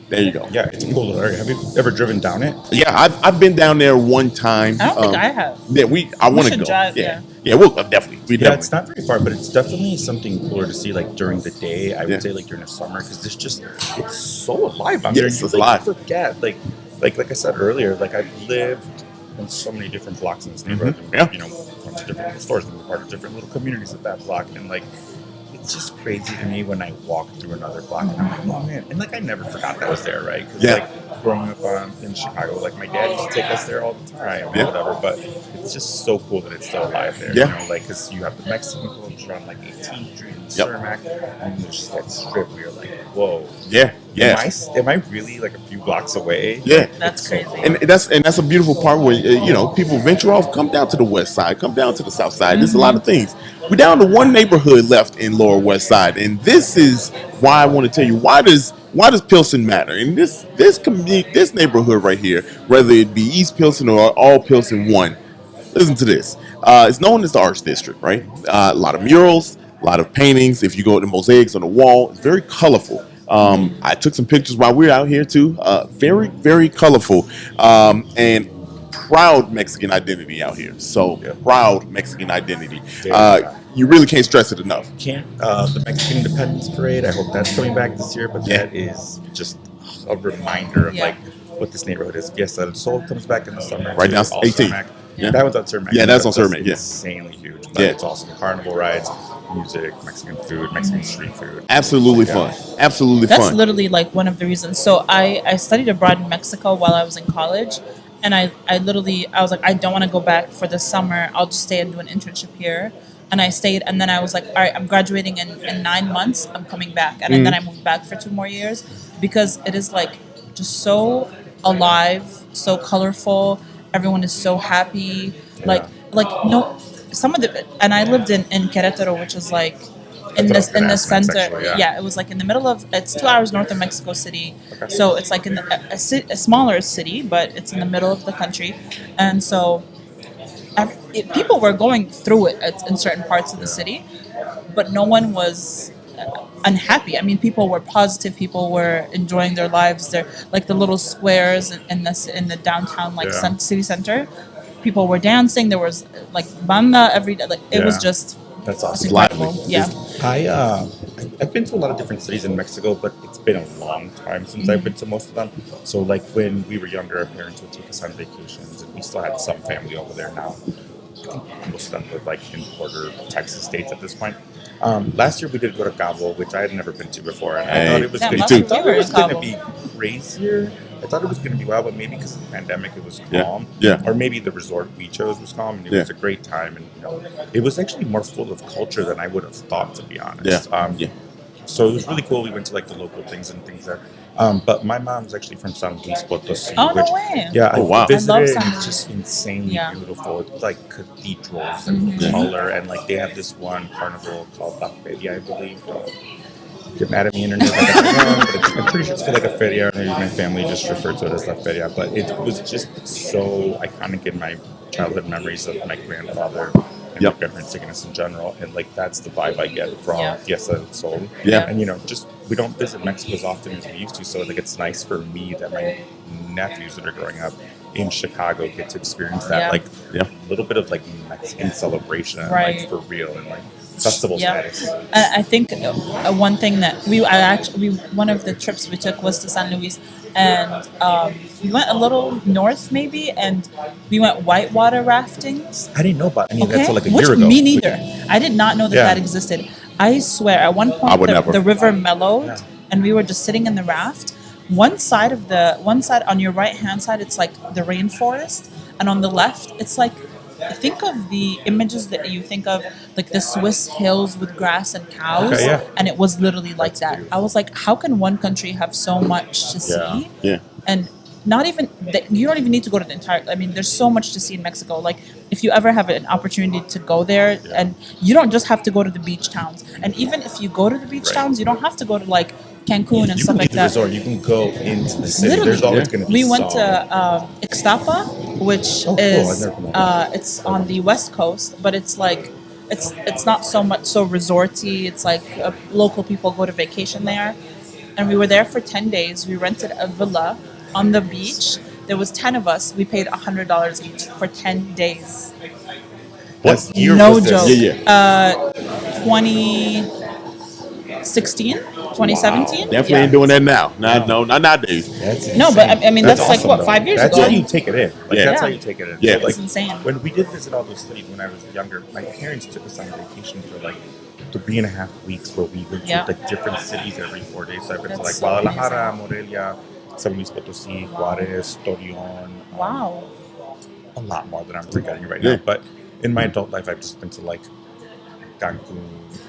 There you go. Yeah, it's a cool little area. Have you ever driven down it? Yeah, I've been down there one time. I don't think I have. Yeah, I want to go. Drive, yeah, we'll definitely. It's not very far, but it's definitely something cooler to see. Like during the day, I would say like during the summer because it's so alive out there. Yes, it's alive. You forget, like I said earlier, like I've lived in so many different blocks in this neighborhood. Mm-hmm. And, gone to different stores and part of different little communities of that block, and like. It's just crazy to me when I walk through another block and I'm like, oh man, and like I never forgot that was there, right? Because like growing up in Chicago, like my dad used to take us there all the time or whatever. But it's just so cool that it's still alive there, like because you have the Mexican clubs around like 18th Street and Cermak, and there's just that strip where you're like, whoa, Am I really like a few blocks away? Yeah, that's crazy. And that's a beautiful part where people venture off, come down to the west side, come down to the south side. There's a lot of things. We're down to one neighborhood left in Lower West Side, and this is why I want to tell you why does Pilsen matter? And this neighborhood right here, whether it be East Pilsen or all Pilsen 1, listen to this. It's known as the Arts District, right? A lot of murals, a lot of paintings. If you go to the mosaics on the wall, it's very colorful. I took some pictures while we were out here too. Very, very colorful. And proud Mexican identity out here. So proud Mexican identity. You really can't stress it enough. The Mexican Independence Parade, I hope that's coming back this year, but that is just a reminder of like what this neighborhood is. Yes, El Sol comes back in the summer. Right now it's 18. That one's on Cermak. Yeah, that's on Cermak. Insanely huge. But it's also the carnival rides, music, Mexican food, Mexican street food. Absolutely fun. Absolutely That's fun. That's literally like one of the reasons. So I studied abroad in Mexico while I was in college. And I was like, I don't want to go back for the summer. I'll just stay and do an internship here. And I stayed. And then I was like, all right, I'm graduating in 9 months. I'm coming back. And then I moved back for 2 more years because it is like just so alive, so colorful. Everyone is so happy. Like no, some of the, and I lived in Querétaro, which is like in the center. Actually, it was like in the middle of, it's 2 hours north of Mexico City. Okay. So it's like in a smaller city, but it's in the middle of the country. And so people were going through it in certain parts of the city, but no one was unhappy. I mean, people were positive. People were enjoying their lives. They're like the little squares in the downtown city center. People were dancing. There was like banda every day. Like it was just. That's awesome. Incredible. Yeah. I've been to a lot of different cities in Mexico, but it's been a long time since I've been to most of them. So like when we were younger, our parents would take us on vacations, and we still had some family over there now. I think most of them live like in border Texas states at this point. Last year we did go to Cabo, which I had never been to before, and I thought it was going to be crazier. I thought it was going to be wild, but maybe because of the pandemic it was calm. Yeah. Or maybe the resort we chose was calm, and it was a great time. And it was actually more full of culture than I would have thought, to be honest. So it was really cool. We went to like the local things and things there. But my mom's actually from San Luis Potosí. Oh, no way. Yeah, I visited. I love San Luis. It's just insanely beautiful. It's like cathedrals and color, and like they have this one carnival called La Feria, I believe. Get mad at me, internet. But I'm pretty sure it's called like a feria. Maybe my family just referred to it as La Feria. But it was just so iconic in my childhood memories of my grandfather and my grandparents taking us in general. And like that's the vibe I get from Fiesta del Sol. Yeah. And just we don't visit Mexico as often as we used to. So like it's nice for me that my nephews that are growing up in Chicago get to experience that like little bit of like Mexican celebration and like for real and like festival status. I think one thing that one of the trips we took was to San Luis, and we went a little north maybe, and we went whitewater rafting. I didn't know about any of that until like a year Which ago. me neither. I did not know that existed. I swear, at one point the river mellowed, and we were just sitting in the raft. One side on your right hand side, it's like the rainforest, and on the left, it's like, think of the images that you think of, like the Swiss hills with grass and cows, and it was literally like that. Beautiful. I was like, how can one country have so much to see? Yeah. And not even you don't even need to go to the entire. I mean, there's so much to see in Mexico. Like, if you ever have an opportunity to go there, and you don't just have to go to the beach towns. And even if you go to the beach towns, you don't have to go to like Cancun and stuff like that. Resort. You can go into the city. Literally. There's always going to be. We went to Ixtapa, which is it's on the west coast, but it's like it's not so much so resorty. It's like local people go to vacation there, and we were there for 10 days. We rented a villa on the beach. There was 10 of us. We paid $100 each for 10 days. What year no was joke. this? 2016, 2017. Definitely ain't doing that now. Not nowadays. No, but I mean that's awesome, like what 5 years that's ago. That's how you take it in. Like, that's how you take it in. Yeah, like, it's insane. When we did visit all those cities when I was younger, my parents took us on vacation for like 3.5 weeks, where we went to like different cities every 4 days. So I went to like Guadalajara, Morelia, San Luis Potosí, Juarez, Torreon. Wow. A lot more than I'm forgetting right now. But in my adult life, I've just been to like Cancun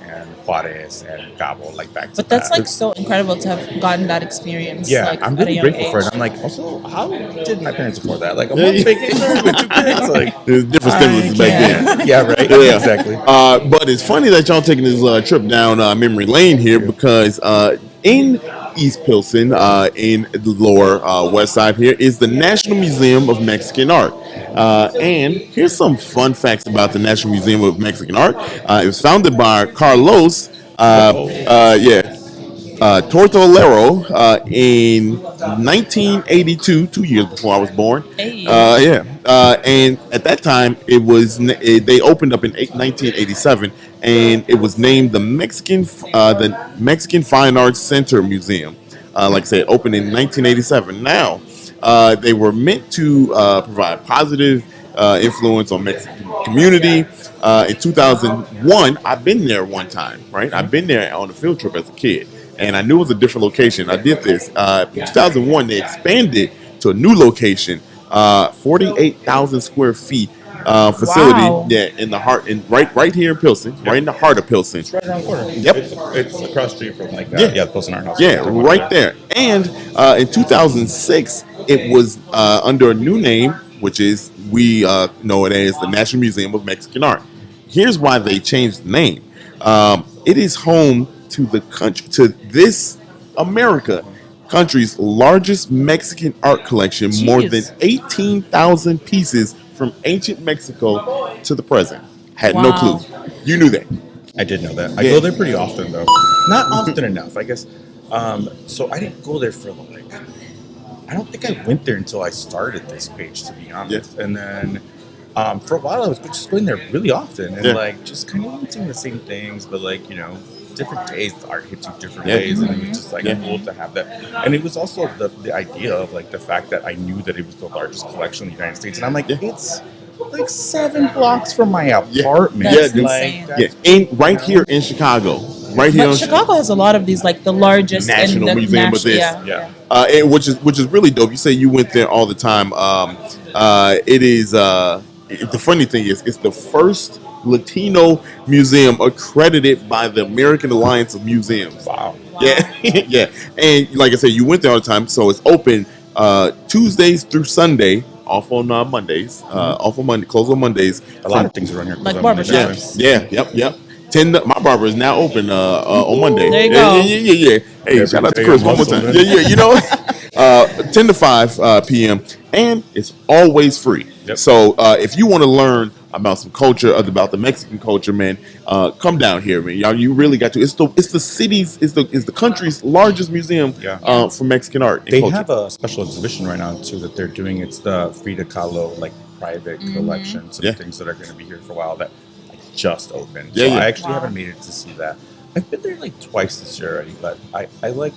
and Juarez and Cabo, like back to But that's like so incredible to have gotten that experience. Yeah, like, I'm really grateful for it. I'm like, also, how did my parents afford that? Like a month vacation with 2 kids? Like, there's different stimulus back then. Yeah, right. Yeah, exactly. But it's funny that y'all taking this trip down memory lane here because in East Pilsen, in the lower west side here, is the National Museum of Mexican Art. And here's some fun facts about the National Museum of Mexican Art. It was founded by Carlos Tortolero in 1982, 2 years before I was born. And at that time, they opened up in 1987, and it was named the Mexican Fine Arts Center Museum. Like I said, opened in 1987. Now, they were meant to provide positive influence on Mexican community. In 2001, I've been there one time, right? I've been there on a field trip as a kid, and I knew it was a different location. I did this. In 2001, they expanded to a new location, 48,000 square feet facility in the heart, right here in Pilsen, right in the heart of Pilsen. It's right around the corner. Yep. It's across the street from like the Pilsen Art House. Yeah, right there. And in 2006, it was under a new name, which is we know it as the National Museum of Mexican Art. Here's why they changed the name. It is home to this America country's largest Mexican art collection, more than 18,000 pieces from ancient Mexico to the present. Had no clue. You knew that. I did know that. I go there pretty often, though. Not often enough, I guess. So I didn't go there for like... I don't think I went there until I started this page, to be honest. And then for a while, I was just going there really often and like just kind of seeing the same things, but like, you know, different days, the art hits you different ways, and it was just like cool to have that. And it was also the idea of like the fact that I knew that it was the largest collection in the United States, and I'm like, it's like 7 blocks from my apartment. Right here in Chicago. Right here. But Chicago has a lot of these, like the largest National Museum of this. Which is really dope. You say you went there all the time. It is the funny thing is it's the first Latino museum accredited by the American Alliance of Museums. Wow. Yeah. And like I said, you went there all the time, so it's open Tuesdays through Sunday, off on Mondays, off on Monday, close on Mondays. A lot of things around here. Like barbershops. Yep. My barber is now open on Monday. There you go. Yeah. Hey, shout out to Chris one more time. Yeah. You know, 10 to 5 p.m. and it's always free. Yep. So if you want to learn about some culture, about the Mexican culture, man, come down here, man. Y'all, you really got to. It's the city's, is the country's largest museum for Mexican art. And they culture. have a special exhibition right now too that they're doing. It's the Frida Kahlo like private collection. Some things that are going to be here for a while that just opened. Yeah, so yeah. I actually haven't made it to see that. I've been there like twice this year already, but I like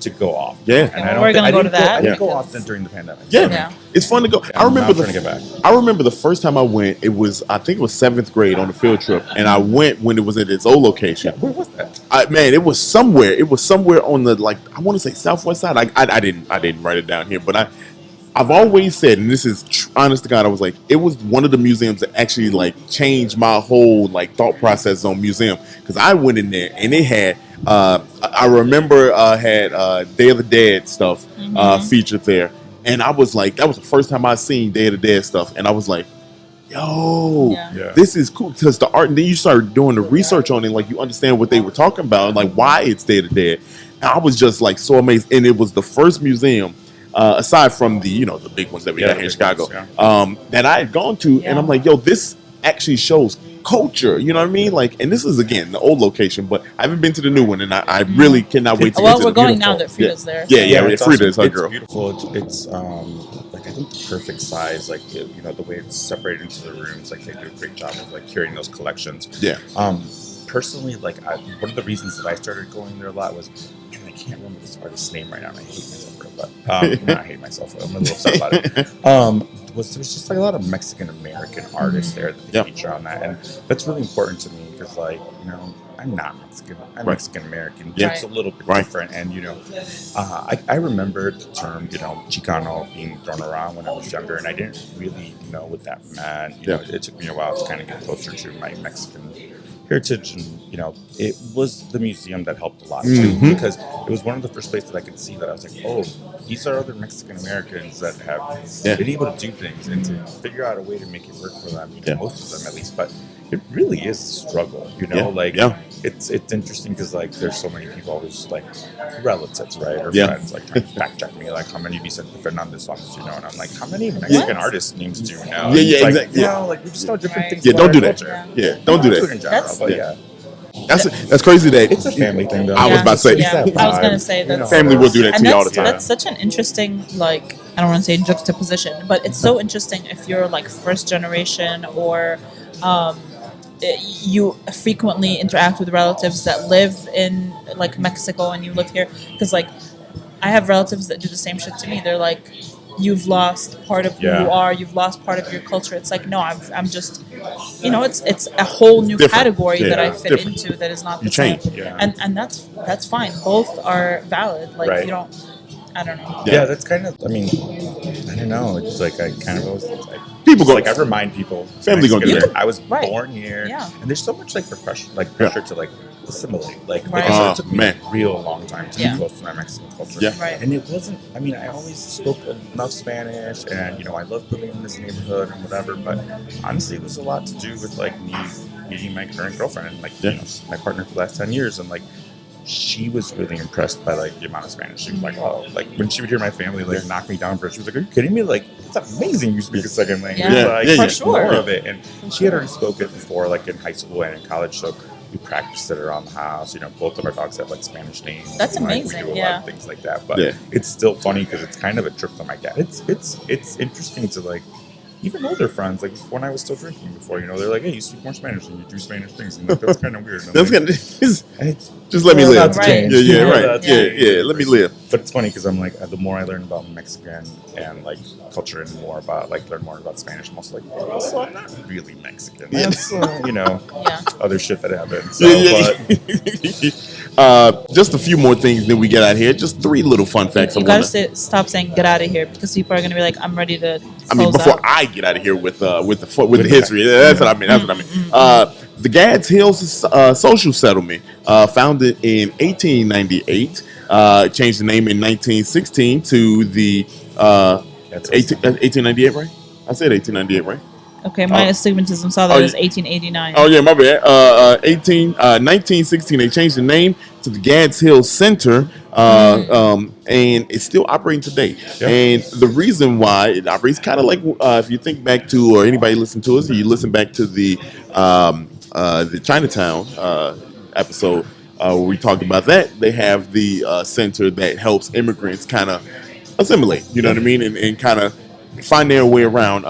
to go off. Yeah, and we're gonna go to that. I didn't go often during the pandemic. Yeah. It's fun to go. Yeah, I remember the first time I went. It was, I think it was 7th grade on a field trip, and I went when it was at its old location. Where was that? Man, it was somewhere. It was somewhere on the, like, I want to say southwest side. I didn't write it down here, but I've always said, and this is honest to God, I was like, it was one of the museums that actually like changed my whole like thought process on museum, because I went in there and it had I remember had Day of the Dead stuff featured there, and I was like, that was the first time I seen Day of the Dead stuff, and I was like, yo, this is cool, because the art, and then you start doing the research on it, like you understand what they were talking about and like why it's Day of the Dead. And I was just like so amazed, and it was the first museum, aside from the the big ones that we got here in Chicago, that I had gone to, and I'm like, yo, this actually shows culture, you know what I mean? Like, and this is again the old location, but I haven't been to the new one, and I really cannot wait to get to we're the going beautiful. now that Frida's there. Frida is her girl. It's beautiful. It's like I think the perfect size. Like the way it's separated into the rooms. Like they do a great job of like curating those collections. Yeah. Personally, like one of the reasons that I started going there a lot was, and I can't remember this artist's name right now, and I hate myself for it, but not hate myself, I'm a little upset about it. There's just like a lot of Mexican American artists there that they feature on that, and that's really important to me because, like, I'm not Mexican. I'm Mexican American. Yeah. It's a little bit different, and I remember the term Chicano being thrown around when I was younger, and I didn't really know what that meant. It took me a while to kind of get closer to my Mexican heritage, and it was the museum that helped a lot too, because it was one of the first places that I could see that I was like, oh, these are other Mexican Americans that have been able to do things and to figure out a way to make it work for them, most of them at least. But it really is a struggle, it's interesting because like there's so many people always like relatives, right, or friends like trying to fact check me, like how many Vicente Fernandez songs do you know, and I'm like, how many Mexican artist names do you know? Exactly. Like we just know different things. Don't do that. Don't do that in that. general, but that's crazy that it's a family thing though. I was about to say, I was gonna say that family will do that to you all the time. That's such an interesting, like, I don't want to say juxtaposition, but it's so interesting if you're like first generation or you frequently interact with relatives that live in like Mexico and you live here, because like I have relatives that do the same shit to me. They're like, you've lost part of who you are, you've lost part of your culture. It's like, no, I'm just, it's a whole new category that I fit into that is not the same. And that's fine. Both are valid. Like you don't, I don't know. Yeah, that's kind of, I don't know. It's like I kind of always, people go, like I remind people, family gonna do that. I was born here, and there's so much like pressure to like assimilate. Like it took me a real long time to be close to my Mexican culture. And it wasn't, I always spoke enough Spanish, and I loved living in this neighborhood and whatever, but honestly it was a lot to do with like me meeting my current girlfriend and like she's my partner for the last 10 years, and like she was really impressed by like the amount of Spanish. She was like, oh, like when she would hear my family like knock me down for it, she was like, are you kidding me? Like, it's amazing you speak a second language. For sure. More of it. And she had already spoken before, like in high school and in college, so we practiced it around the house. Both of our dogs have like Spanish names. That's and, amazing. We do a lot of things like that. But it's still funny because it's kind of a trip to my dad. It's interesting to like even older friends, like when I was still drinking before, they're like, hey, you speak more Spanish and you do Spanish things. And like, that's kind of weird. That's like, just let me live. Right. Let me live. But it's funny because I'm like, the more I learn about Mexican and like culture and more about learn more about Spanish, I'm also like, oh, so I'm not really Mexican. That's other shit that happens. So, just a few more things, then we get out of here. Just 3 little fun facts. You gotta stop saying "get out of here" because people are gonna be like, "I'm ready to." Before I get out of here with the history, that's what I mean. The Gads Hills Social Settlement, founded in 1898, changed the name in 1916 to the 1898, right? I said 1898, right? Okay, my astigmatism saw that it was 1889. Oh yeah, my bad. 1916, they changed the name to the Gads Hill Center, and it's still operating today. Yeah. And the reason why it operates kind of like if you think back to, or anybody listen to us, you listen back to the Chinatown episode where we talked about that. They have the center that helps immigrants kind of assimilate. You know what I mean, and kind of find their way around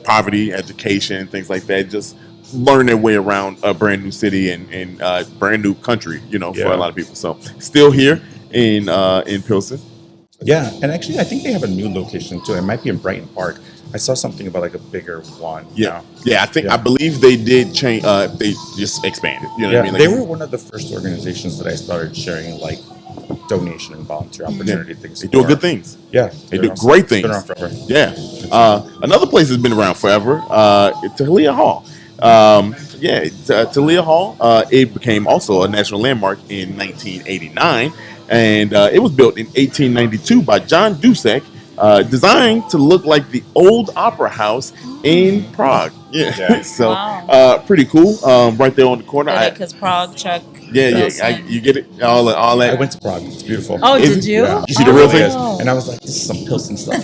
poverty, education, things like that. Just learn their way around a brand new city and brand new country, for a lot of people. So still here in Pilsen. Yeah, and actually, I think they have a new location too. It might be in Brighton Park. I saw something about like a bigger one. Yeah, I believe they did change. They just expanded. You know what I mean? Like, they were one of the first organizations that I started sharing like donation and volunteer opportunity things. They do good things. Yeah, they do great things. Been around forever. Yeah, another place that's been around forever. It's Helia Hall. Helia Hall. It became also a national landmark in 1989, and it was built in 1892 by John Dussek. Designed to look like the old opera house in Prague. Yeah. So wow. Pretty cool. Right there on the corner. Because Prague, Czech. Yeah. You get it. All that. I went to Prague. It's beautiful. Oh, did you? Yeah. You see the real thing? And I was like, this is some Pilsen stuff.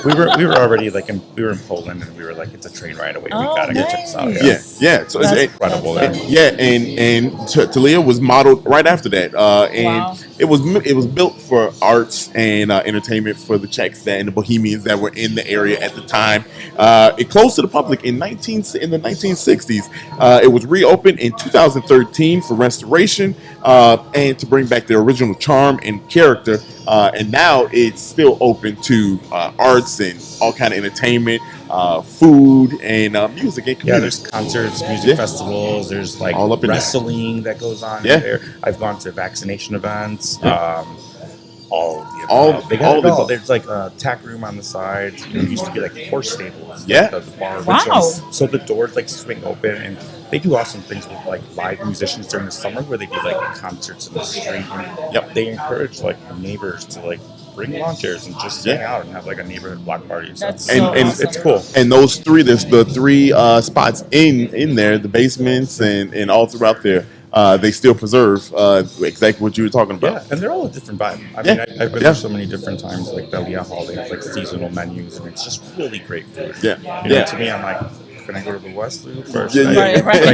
we were already like we were in Poland, and we were like, it's a train ride away. We gotta go check this out. Yeah. So it's incredible there. Yeah, and Talia was modeled right after that. And it was built for arts and entertainment for the Czechs and the Bohemians that were in the area at the time. It closed to the public in the 1960s. It was reopened in 2013 for restoration and to bring back the original charm and character. And now it's still open to arts and all kind of entertainment, food and music and community. Yeah, there's concerts, music festivals. There's like all up in wrestling that goes on in there. I've gone to vaccination events. All of the above. They got it all. There's like a tack room on the side. It used to be like horse stables. Yeah. The bar. Wow. So the doors like swing open, and they do awesome things with like live musicians during the summer where they do like concerts in the street. And they encourage like neighbors to like bring lawn chairs and just hang out and have like a neighborhood block party. That's and awesome. It's cool. And there's the three spots in there, the basements and all throughout there. They still preserve exactly what you were talking about. Yeah, and they're all a different vibe. I mean, I've been there so many different times, like the Helia Hall, they have like seasonal menus, and it's just really great food. To me, I'm like, can I go to the West Loop first? Right. Like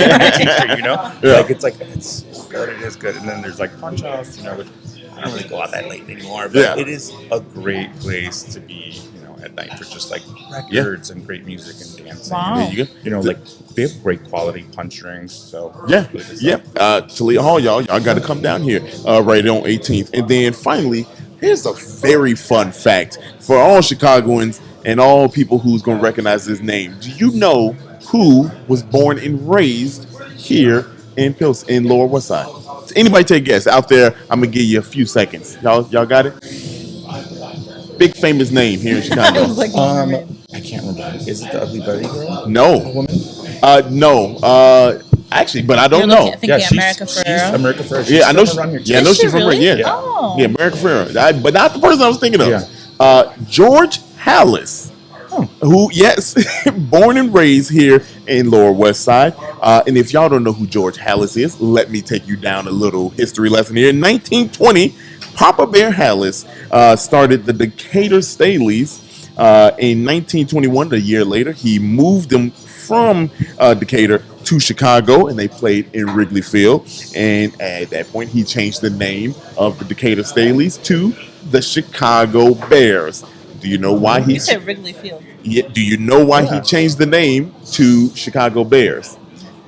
it's good, it is good. And then there's like Punch House, which I don't really go out that late anymore, but it is a great place to be, at night for just like records and great music and dancing. Wow. There you go. Like they have great quality punch drinks. So Helia Hall, y'all got to come down here right on 18th. And then finally, here's a very fun fact for all Chicagoans and all people who's going to recognize this name. Do you know who was born and raised here in Pilsen, in Lower West Side? Anybody take a guess out there? I'm gonna give you a few seconds. Y'all got it? Big famous name here in Chicago. I can't remember. Is it the Ugly Betty girl? No. No. Actually, but I don't know. She's America Ferrera. She's America Ferrera. Yeah, I know. I know she's from really? Yeah, America Ferrera. But not the person I was thinking of. Yeah. George Hales. Who, born and raised here in Lower West Side. And if y'all don't know who George Hales is, let me take you down a little history lesson here. In 1920, Papa Bear Hales started the Decatur Staleys. In 1921, a year later, he moved them from Decatur to Chicago, and they played in Wrigley Field. And at that point, he changed the name of the Decatur Staleys to the Chicago Bears. Do you know why he? You said Wrigley Field. Yeah. Do you know why he changed the name to Chicago Bears?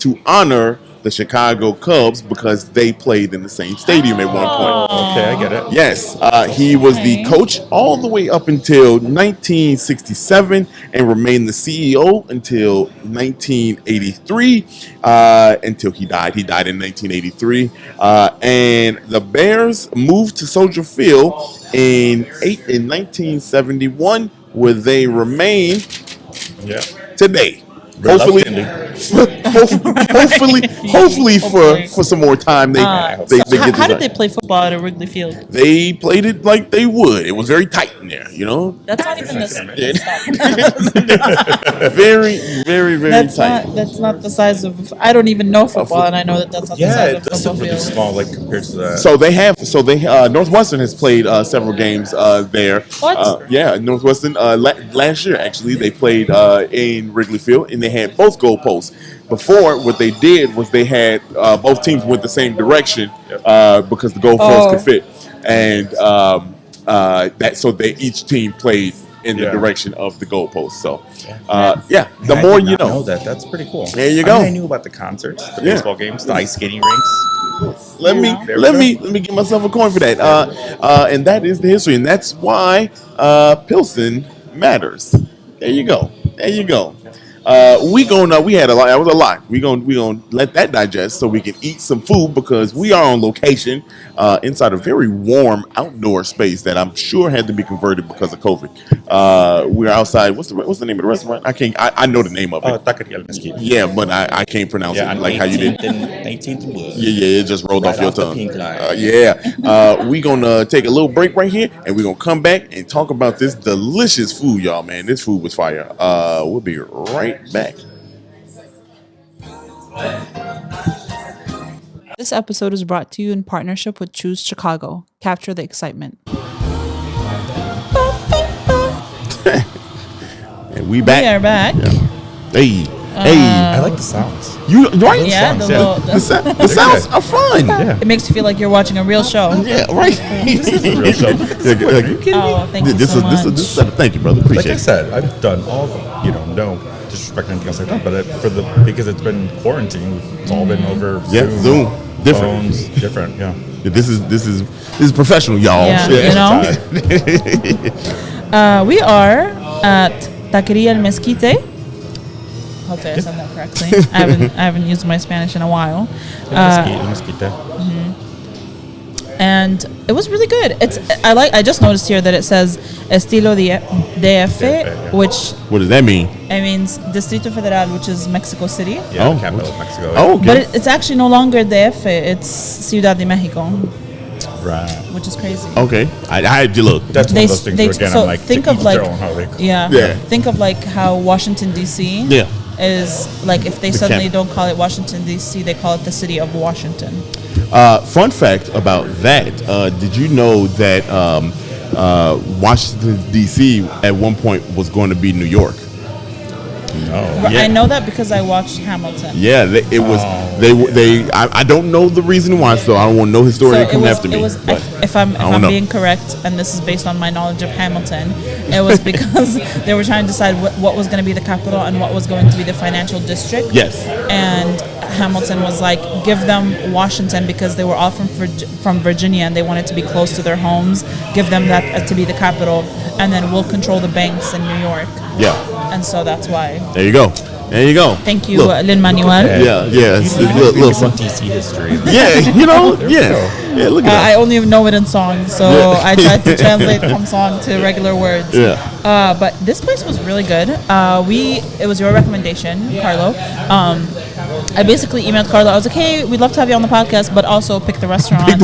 To honor the Chicago Cubs because they played in the same stadium at one point. Okay, I get it. Yes, he was the coach all the way up until 1967 and remained the CEO until 1983, until he died. He died in 1983. And the Bears moved to Soldier Field in 1971, where they remain today. Hopefully, ending. hopefully for some more time they get this How did right. they play football at a Wrigley Field? They played it like they would. It was very tight in there, you know. That's not even the Very, very, very That's tight. not. That's not the size of. I don't even know football, and I know that that's not the Yeah, size it of does football look really field. small, like compared to that. Northwestern has played several games there. What? Yeah, Northwestern last year actually they played in Wrigley Field and they had both goalposts. Before, what they did was they had both teams went the same direction because the goalposts could fit, and each team played in the direction of the goalpost. So, the more you know. That's pretty cool. There you go. I knew about the concerts, the baseball games, the ice skating rinks. Let me give myself a coin for that. And that is the history, and that's why Pilsen matters. There you go. We had a lot. That was a lot. We gonna let that digest so we can eat some food because we are on location inside a very warm outdoor space that I'm sure had to be converted because of COVID. We're outside. What's the name of the restaurant? I know the name of it. Taqueria Mezquite. Yeah, but I can't pronounce it like how you did. 19th and Wood. Yeah, it just rolled off your off the tongue. pink line. We gonna take a little break right here, and we're gonna come back and talk about this delicious food, y'all. Man, this food was fire. We'll be right back. This episode is brought to you in partnership with Choose Chicago. Capture the excitement. And we back. We are back. Yeah. I like the sounds. You right? Yeah, The sounds are fun. Yeah. It makes you feel like you're watching a real show. Yeah, right. This is a real show. Are you kidding me? Oh, thank you so much. Thank you, brother. Like Appreciate I it. said, I've done all, no disrespect or anything else like that, but because it's been quarantine, it's all been over Zoom. Different. Phones, different, yeah. This is professional, y'all. Yeah, we are at Taqueria Mezquite. Hopefully I said that correctly. I haven't used my Spanish in a while. Mezquite. And it was really good. I just noticed here that it says Estilo DF, which What does that mean? it means Distrito Federal, which is Mexico City. Yeah, Oh. capital of Mexico. Oh, okay. But it's actually no longer DF, it's Ciudad de Mexico, Right. which is crazy. Okay. I had to look. That's one of those things where, again, so I'm like, think to of each like their own, how they- Yeah. think of like how Washington D.C. Yeah. is like if they The suddenly cap- don't call it Washington D.C., they call it the city of Washington. Fun fact about that: did you know that Washington D.C. at one point was going to be New York? No. Yeah. I know that because I watched Hamilton. Yeah, it was. I don't know the reason why, so I don't want no historian coming after me. but if I'm I don't know. being correct, and this is based on my knowledge of Hamilton, it was because they were trying to decide what was going to be the capital and what was going to be the financial district. Yes. And Hamilton was like, give them Washington because they were all from Virginia and they wanted to be close to their homes. Give them that to be the capital, and then we'll control the banks in New York. Yeah. And so that's why. There you go. Thank you, Look. Lin Manuel. Yeah. It's a little some fun. DC history. Yeah. Yeah. Look at I only know it in song, so I tried to translate from song to regular words. Yeah. But this place was really good. It was your recommendation, Carlo. I basically emailed Carlo. I was like, hey, we'd love to have you on the podcast, but also pick the restaurant.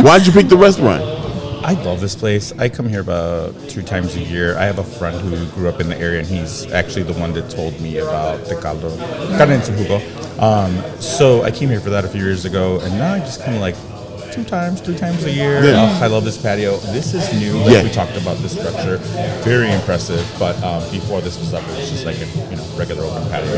Why'd you pick the restaurant? I love this place. I come here about 2 times a year. I have a friend who grew up in the area, and he's actually the one that told me about the caldo, carne en su jugo. So I came here for that a few years ago, and now I just come like 2 times, 3 times a year. Yeah. I love this patio. This is new. Like we talked about this structure, very impressive. But before this was up, it was just like a regular open patio.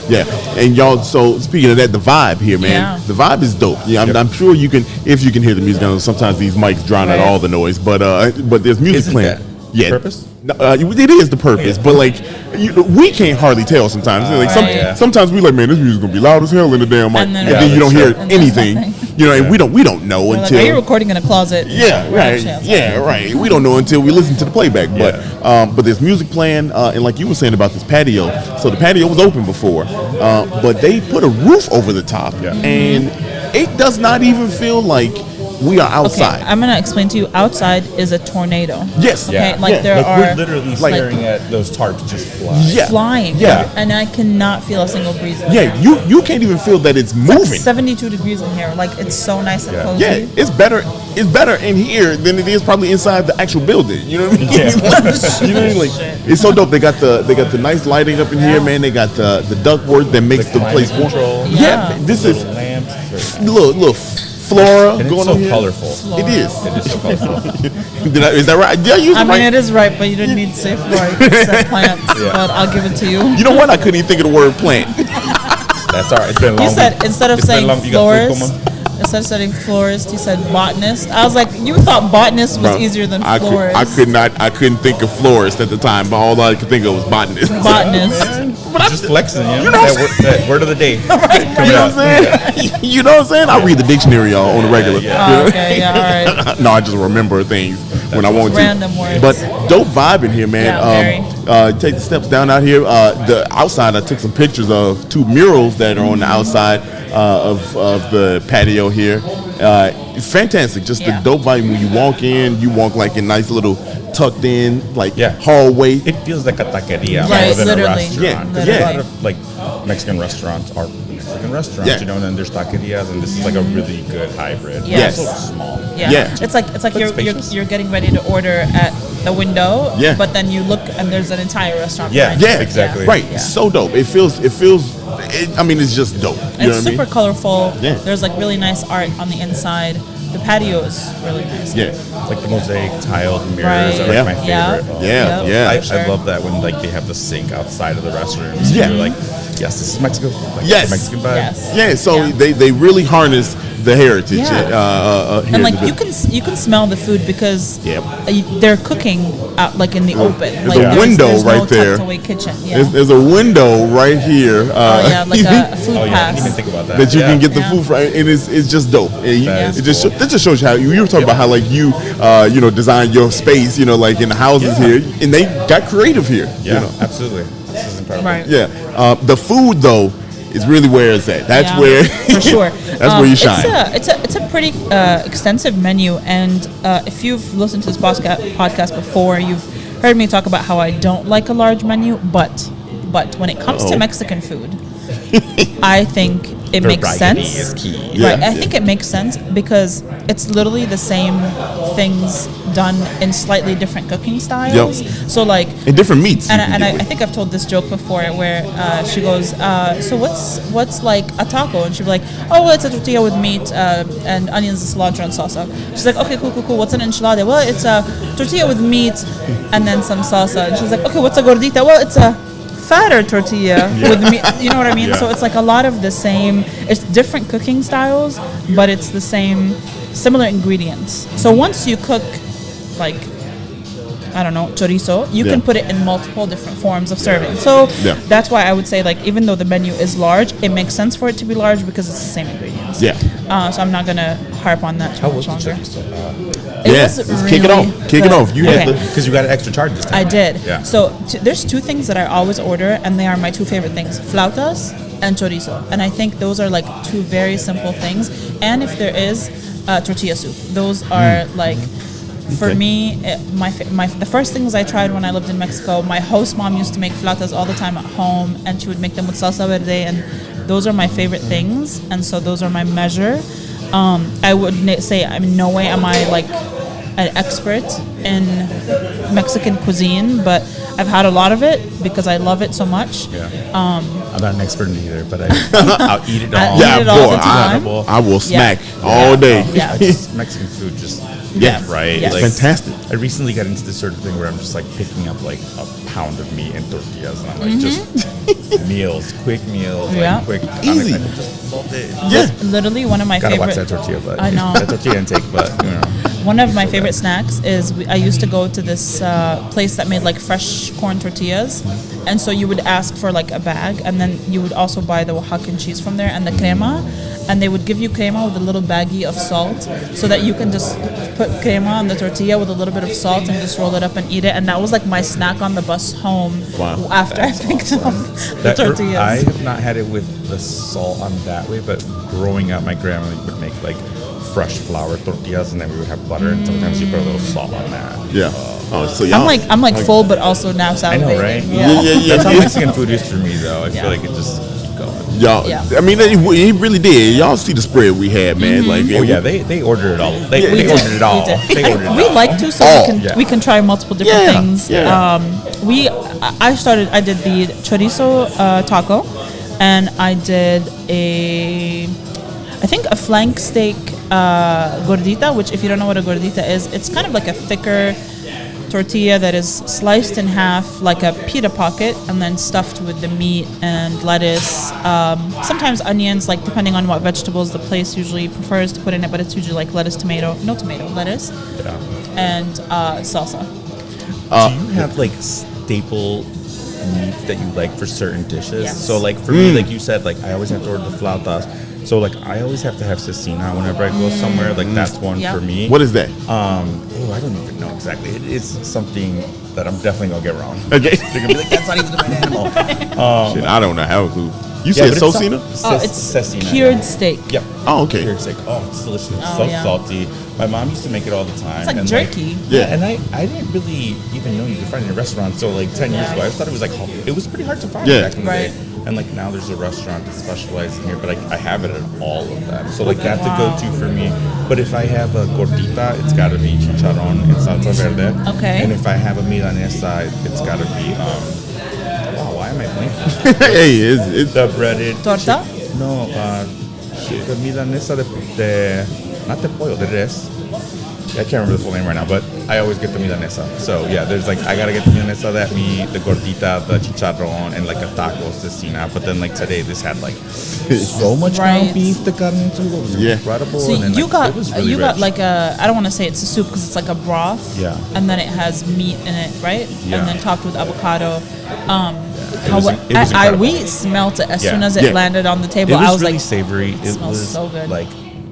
Yeah. And y'all, so speaking of that, the vibe here, man. Yeah. The vibe is dope. Yeah, I'm sure you can, if you can hear the music. I know sometimes these mics drown out Right. all the noise, but there's music Isn't playing. that the purpose? No, it is the purpose, but like we can't hardly tell sometimes. Like Right. sometimes we like, man, this music's gonna be loud as hell in the damn mic, And and then- then you don't hear and then anything. nothing. And we don't know We're like, until. are you recording in a closet? Yeah, We're right. actually outside. Yeah, right. We don't know until we listen to the playback. But there's music playing, and like you were saying about this patio. So the patio was open before, but they put a roof over the top, Yeah. and it does not even feel like we are outside. Okay, I'm gonna explain to you. Outside is a tornado. Yes. Okay, Yeah. like Yeah. there Like are we're literally staring at those tarps just fly. Yeah. flying. Yeah. and I cannot feel a single breeze. In Yeah, here. you can't even feel that it's It's like moving. 72 degrees in here. Like it's so nice and Yeah. cozy. Yeah, it's better. It's better in here than it is probably inside the actual building. You know what I mean? Yeah. You know what I mean? Like, Shit. it's so dope. They got the nice lighting up in here, Yeah. man. They got the ductwork that makes the climate place warm. control. Yeah, Yeah. this is Little lamps. It's very nice. little flora And going it's so on here. colorful. It is. It is so colorful. Is that right? Did I use I it mean, right? it is right, but you didn't need to say flora. You said plants, Yeah. but I'll give it to you. You know what? I couldn't even think of the word plant. That's all right. It's been a long You said week. instead of It's been saying long- you got food florist, coma? instead of saying florist, he said botanist. I was like, you thought botanist was Bro, easier than I florist. couldn't think of florist at the time, but all I could think of was botanist. Botanist. Just flexing, You know what that word of the day. You know what I'm saying? You know what I'm saying? I read the dictionary, y'all, on the regular. Yeah. Oh, okay, yeah, all right. No, I just remember things when I want to. Random words. But dope vibe in here, man. Yeah, Take the steps down out here. The outside, I took some pictures of two murals that are on the outside of the patio here. Fantastic. Just Yeah. the dope vibe. When you walk like in nice little tucked in like Yeah. hallway. It feels like a taqueria Right, more than literally. a restaurant. Yeah, 'Cause yeah. a lot of like Mexican restaurants are Mexican restaurants, Yeah. you know, and then there's taquerias, and this is like a really good hybrid. Yes. It's so small. Yeah. Yeah. It's like But you're spacious. getting ready to order at the window. Yeah. But then you look and there's an entire restaurant. Yeah, behind you. Yeah, exactly. Right. Yeah. So dope. It feels. I mean, it's just dope. You know It's what I super mean? colorful. Yeah. There's like really nice art on the inside. The patio is really nice. Yeah. It's like the mosaic tiled mirrors Right. are like Yeah. my Yeah. favorite. Oh, Yeah. Yep. Yeah. I Sure. love that when like they have the sink outside of the restrooms. Yeah. You're like, yes, this is Mexico. Like, Yes. it's Mexican vibe. Yes. Yeah. So Yeah. they really harness the heritage. Yeah. Here And like in the you can smell the food because Yep. they're cooking out like in the open. there's Like a window there's right no there. tucked away kitchen. Yeah. There's a window right here. Oh yeah, like a food Oh yeah, I pass. didn't even think about that. that you Yeah. can get the Yeah. food from, and it's just dope. And That is cool. that just shows you how you were talking about how like you design your space, like in the houses Yeah. here, and they got creative here. Yeah, you know? absolutely. This is incredible. Right. Yeah. The food though is really where it's at. That's Yeah, where for sure. That's where you shine. It's a pretty extensive menu, and if you've listened to this podcast before, you've heard me talk about how I don't like a large menu, but when it comes to Mexican food, I think it makes Variety sense. is key. Yeah. Right, I think it makes sense because it's literally the same things done in slightly different cooking styles. Yep. So like and different meats. you and, can and get I with. think I've told this joke before where she goes, so what's like a taco? And she'd be like, oh, well, it's a tortilla with meat and onions and cilantro and salsa. She's like, okay, cool. What's an enchilada? Well, it's a tortilla with meat and then some salsa. And she's like, okay, what's a gordita? Well, it's a fatter tortilla with meat. You know what I mean? Yeah. So it's like a lot of the same. It's different cooking styles, but it's the same, similar ingredients. So once you cook, like, I don't know, chorizo, you can Yeah. put it in multiple different forms of serving. So Yeah. that's why I would say, like, even though the menu is large, it makes sense for it to be large because it's the same ingredients. Yeah. So I'm not gonna harp on that too How much was the longer. chorizo? It Yeah, was let's kick it really off. Kick it good. off. You had Okay. the- Because you got an extra charge this time. I did. Yeah. So there's two things that I always order, and they are my two favorite things: flautas and chorizo. And I think those are like two very simple things. And if there is tortilla soup, those are like. For Okay. me, the first things I tried when I lived in Mexico, my host mom used to make flautas all the time at home, and she would make them with salsa verde, and those are my favorite things, and so those are my measure. I would say, I mean, no way am I like an expert in Mexican cuisine, but I've had a lot of it because I love it so much. Yeah. I'm not an expert in either, but I'll eat it all. I Yeah, eat it all boy, the time. I will smack Yeah. all day. Yeah. Mexican food just Yeah. right. Yes. Like, Fantastic. I recently got into this sort of thing where I'm just like picking up like a pound of meat and tortillas, and I'm like just meals, quick meals, Yeah. like quick. Easy. I just loved it. Yeah. Literally one of my Gotta favorite. watch that tortilla, but I know. that tortilla intake, but you know. One of my favorite snacks is I used to go to this place that made like fresh corn tortillas, and so you would ask for like a bag, and then you would also buy the Oaxacan cheese from there and the crema, and they would give you crema with a little baggie of salt, so that you can just put crema on the tortilla with a little bit of salt and just roll it up and eat it. And that was like my snack on the bus home Wow. after I picked up the tortillas. I have not had it with the salt on that way, but growing up, my grandma would make like fresh flour tortillas, and then we would have butter, and sometimes you put a little salt on that. Yeah. Oh, so y'all, I'm like full, but also now I know, salivating. right? Yeah. That's how Mexican food is for me, though. I feel like it just keep going. Y'all, Yeah. I mean, he really did. Y'all see the spread we had, man. Like, Oh yeah, they ordered it all. They We did. ordered it all. We did. They ordered it We all. like to, so we can try multiple different Yeah, things. yeah. I did the chorizo taco, and I did I think a flank steak gordita, which if you don't know what a gordita is, it's kind of like a thicker tortilla that is sliced in half like a pita pocket and then stuffed with the meat and lettuce, sometimes onions, like depending on what vegetables the place usually prefers to put in it, but it's usually like lettuce, lettuce, and salsa. Do you have like staple meats that you like for certain dishes? Yes. So like for me, like you said, like I always have to order the flautas. So like I always have to have cecina whenever I go somewhere. Like that's one Yeah. for me. what is that? I don't even know exactly. It's something that I'm definitely gonna get wrong. Okay. They're gonna be like, that's not even the right animal. Shit, I don't know how to. You Yeah, said but it's Socina? It's cecina. cured steak. Yep. Oh, okay. Cured steak. Oh, it's delicious. It's Oh, so yeah. salty. My mom used to make it all the time. It's like and jerky. Yeah. And I didn't really even know you could find it in a restaurant. So like 10 years ago, I thought it was like it was pretty hard to find Yeah. back in the Right. day. And like now there's a restaurant that specializes in here, but I have it at all of them. So like that's a go-to for me. But if I have a gordita, it's got to be chicharrón and salsa verde. Okay. And if I have a milanesa, it's got to be wow, why am I blanking? Hey, it's The breaded Torta? No, the milanesa de not the pollo, the res. I can't remember the full name right now, but I always get the milanesa. So yeah, there's like I gotta get the milanesa, that meat, the gordita, the chicharrón, and like a taco cecina. But then like today, this had like so much ground Right. beef that got into it. It was Yeah. incredible. So and then, you like, got it was really rich. like I don't want to say it's a soup because it's like a broth. Yeah. And then it has meat in it, right? Yeah. And then topped with avocado. It was incredible. We smelt it as Yeah. soon as it Yeah. landed on the table. It was I was really like, savory. It smells was so good. like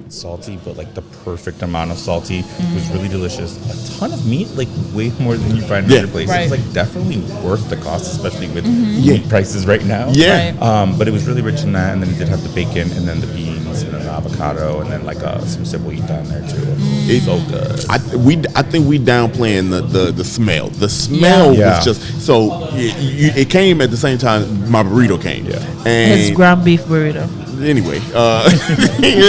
salty, but like the perfect amount of salty. It was really delicious. A ton of meat, like way more than you find in Yeah. other places. Right. It's like definitely worth the cost, especially with Yeah. meat prices right now. Yeah. Right. But it was really rich in that, and then it did have the bacon, and then the beans, and then the avocado, and then like some cebollita in there too. It's so good. I think we downplaying the smell. The smell Yeah. was just so it came at the same time my burrito came. Yeah. his And ground beef burrito. anyway,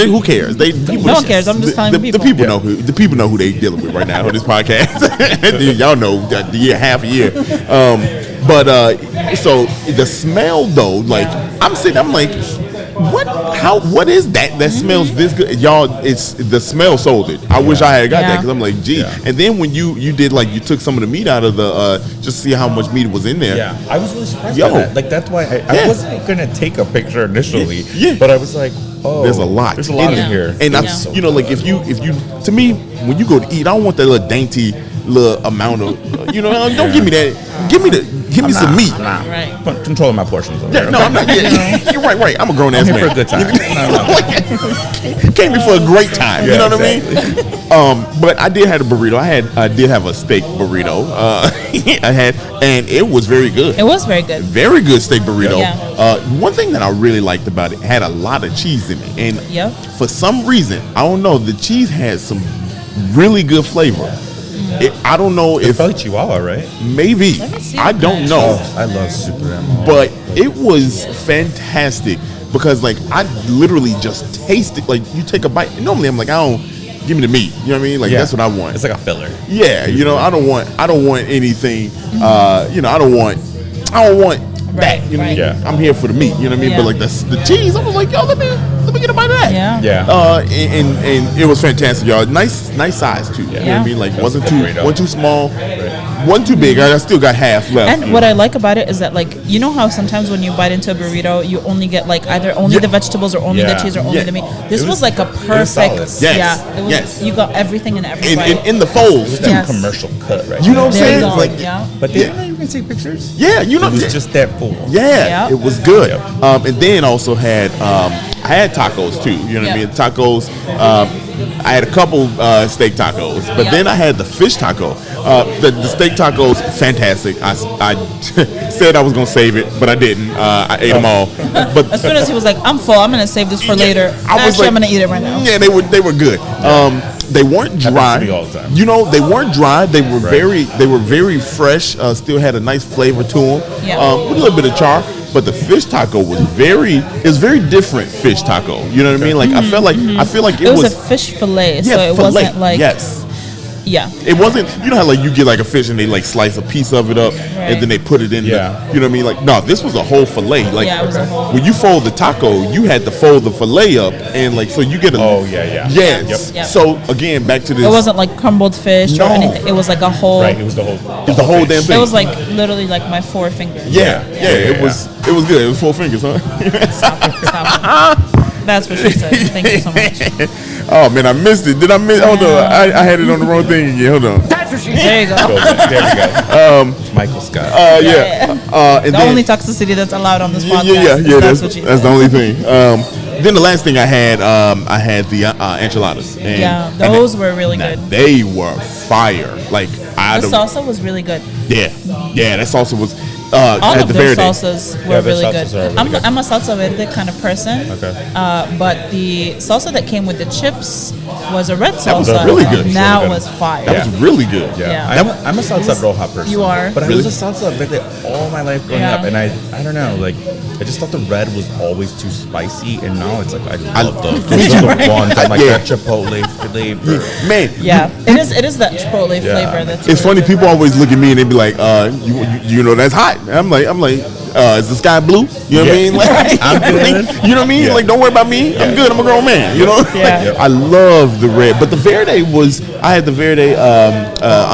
who cares? No one cares. I'm just telling the people. The people know who they dealing with right now on this podcast. Y'all know the year, half a year. So the smell though, like I'm like, what is that? That smells this good, y'all. It's the smell sold it. I wish I had got that Yeah. because I'm like, gee. Yeah. And then when you did like you took some of the meat out of the just to see how much meat was in there. Yeah, I was really surprised Yo. by that. Like that's why I Yeah. wasn't gonna take a picture initially. Yeah. But I was like, oh, There's a lot. There's a lot in Yeah. here. And Yeah. I, you know, like if you, to me, when you go to eat, I don't want that little dainty little amount of, you know, don't give me that. Give me some meat. Right. Controlling my portions. Over Yeah, there, no, okay? I'm not. Yeah, you're right. I'm a grown ass I'm man. here for a good time. Came here for a great time. You Yeah, know what I mean? But I did have a burrito. I did have a steak burrito. I had, and it was very good. It was very good. Very good steak burrito. Yeah. One thing that I really liked about it had a lot of cheese in it, and Yep. for some reason, I don't know, the cheese had some really good flavor. I don't know It's if probably Chihuahua, right? maybe Let me see I what don't that know. I love Super M. But it was fantastic because like I literally just tasted, like you take a bite. Normally I'm like, I don't, give me the meat. You know what I mean? Like that's what I want. It's like a filler. Yeah, you know, I don't want anything. You know, I don't want that. You know, what I mean? Yeah. I'm here for the meat. You know what I mean? Yeah. But like the cheese, I was like, yo, let me get a bite of that. Yeah. Yeah. And it was fantastic, y'all. Nice size too. You know what Yeah. I mean? Like That was wasn't a good burrito. too small, wasn't too big. I still got half left. And what I like about it is that, like, you know how sometimes when you bite into a burrito, you only get like either only the vegetables or only the Yeah. cheese or only Yeah. the meat. This It was was- like a it was perfect. solid. Yes. Yeah. It was. Yes. You got everything in every in, bite. in the folds too. Yes. Commercial cut, right? You know what I'm There you saying? go. Like, Yeah. But they didn't know you can take pictures. yeah, you know, It was just that full. yeah, Yep. it was good. Yep. And then also had I had tacos too. You know what I mean? Yep. Tacos. I had a couple steak tacos, but then I had the fish taco. The steak tacos, fantastic. I said I was gonna save it, but I didn't. I ate them all. But As soon as he was like, "I'm full. I'm gonna save this for later." I'm gonna eat it right now. Yeah, they were good. They weren't dry. Happens to me all the time. You know, they weren't dry. They were very fresh. Still had a nice flavor to them. Yeah. With a little bit of char. But the fish taco was very different fish taco. You know what I mean? Like I feel like it was a fish fillet, yeah, so it fillet. wasn't like yeah. It wasn't. You know how like you get like a fish and they like slice a piece of it up and then they put it in. Yeah. You know what I mean? Like no, this was a whole fillet. Like Yeah, it was a whole- when you fold the taco, you had to fold the fillet up and like so you get a. Oh, yeah. Yes. Yep. So again, back to this. It wasn't like crumbled fish No. or anything. It was like a whole. Right, it was the whole. the whole damn thing. It was like literally like my 4 fingers. Yeah. It was good. It was 4 fingers, huh? Stop it. That's what she said. Thank you so much. Oh man, I missed it. Did I miss? Hold on, I had it on the wrong thing again. Hold on. There you go. There we go. It's Michael Scott. Yeah. And The then, only toxicity that's allowed on this podcast. yeah. That's what she That's the said. only thing. Then the last thing I had the enchiladas. And, Yeah, those were really now, good. They were fire. Like I The don't. salsa was really good. Yeah, that salsa was. All at of the their Verde. salsas were Yeah, their really salsas good. are really good. I'm a salsa verde kind of person. Okay. But the salsa that came with the chips was a red salsa. That was really good. And that Really good. was fire. That was really good. Yeah, Yeah. I'm a salsa roja person. You are. But Really? I was a salsa verde all my life growing Yeah. up, and I don't know, like I just thought the red was always too spicy, and now it's like I love those. Those are the ones that like Yeah. that chipotle flavor. Man, Yeah, it is that chipotle flavor. That's it's funny. really good. People always look at me and they be like, you know that's hot." I'm like, is the sky blue? You know what I mean? Like, I'm good. You know what I mean? Yeah. Like, don't worry about me. I'm good. I'm a grown man. You know? Yeah. I love the red, but the Verde I had the Verde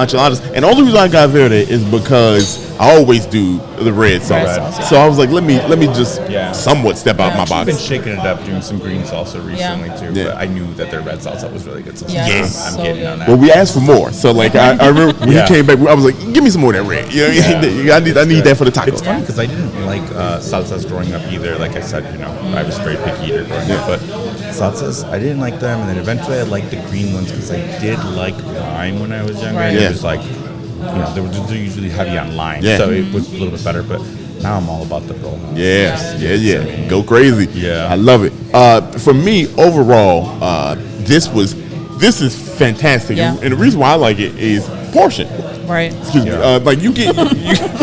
enchiladas, and the only reason I got Verde is because I always do the red sauce. sauce, So I was like, let me just Yeah. somewhat step out my I've been box. shaking it up, doing some green salsa recently too. Yeah. But I knew that their red salsa was really good. So Yeah, I'm so getting good. on that. Well, we asked for more, so like I remember when Yeah. he came back, I was like, "Give me some more of that red." You know what I mean? I need that for the tacos. It's funny because I didn't like salsas growing up either. Like I said, I was a very picky eater growing up, but salsas I didn't like them, and then eventually I liked the green ones because I did like lime when I was younger. Right. And Yeah. it was like, they're usually heavy on lime, Yeah. so it was a little bit better. But now I'm all about the roll. Yeah. Go crazy. Yeah. I love it. For me, overall, this is fantastic. Yeah. And the reason why I like it is portion. Right. Excuse me. Like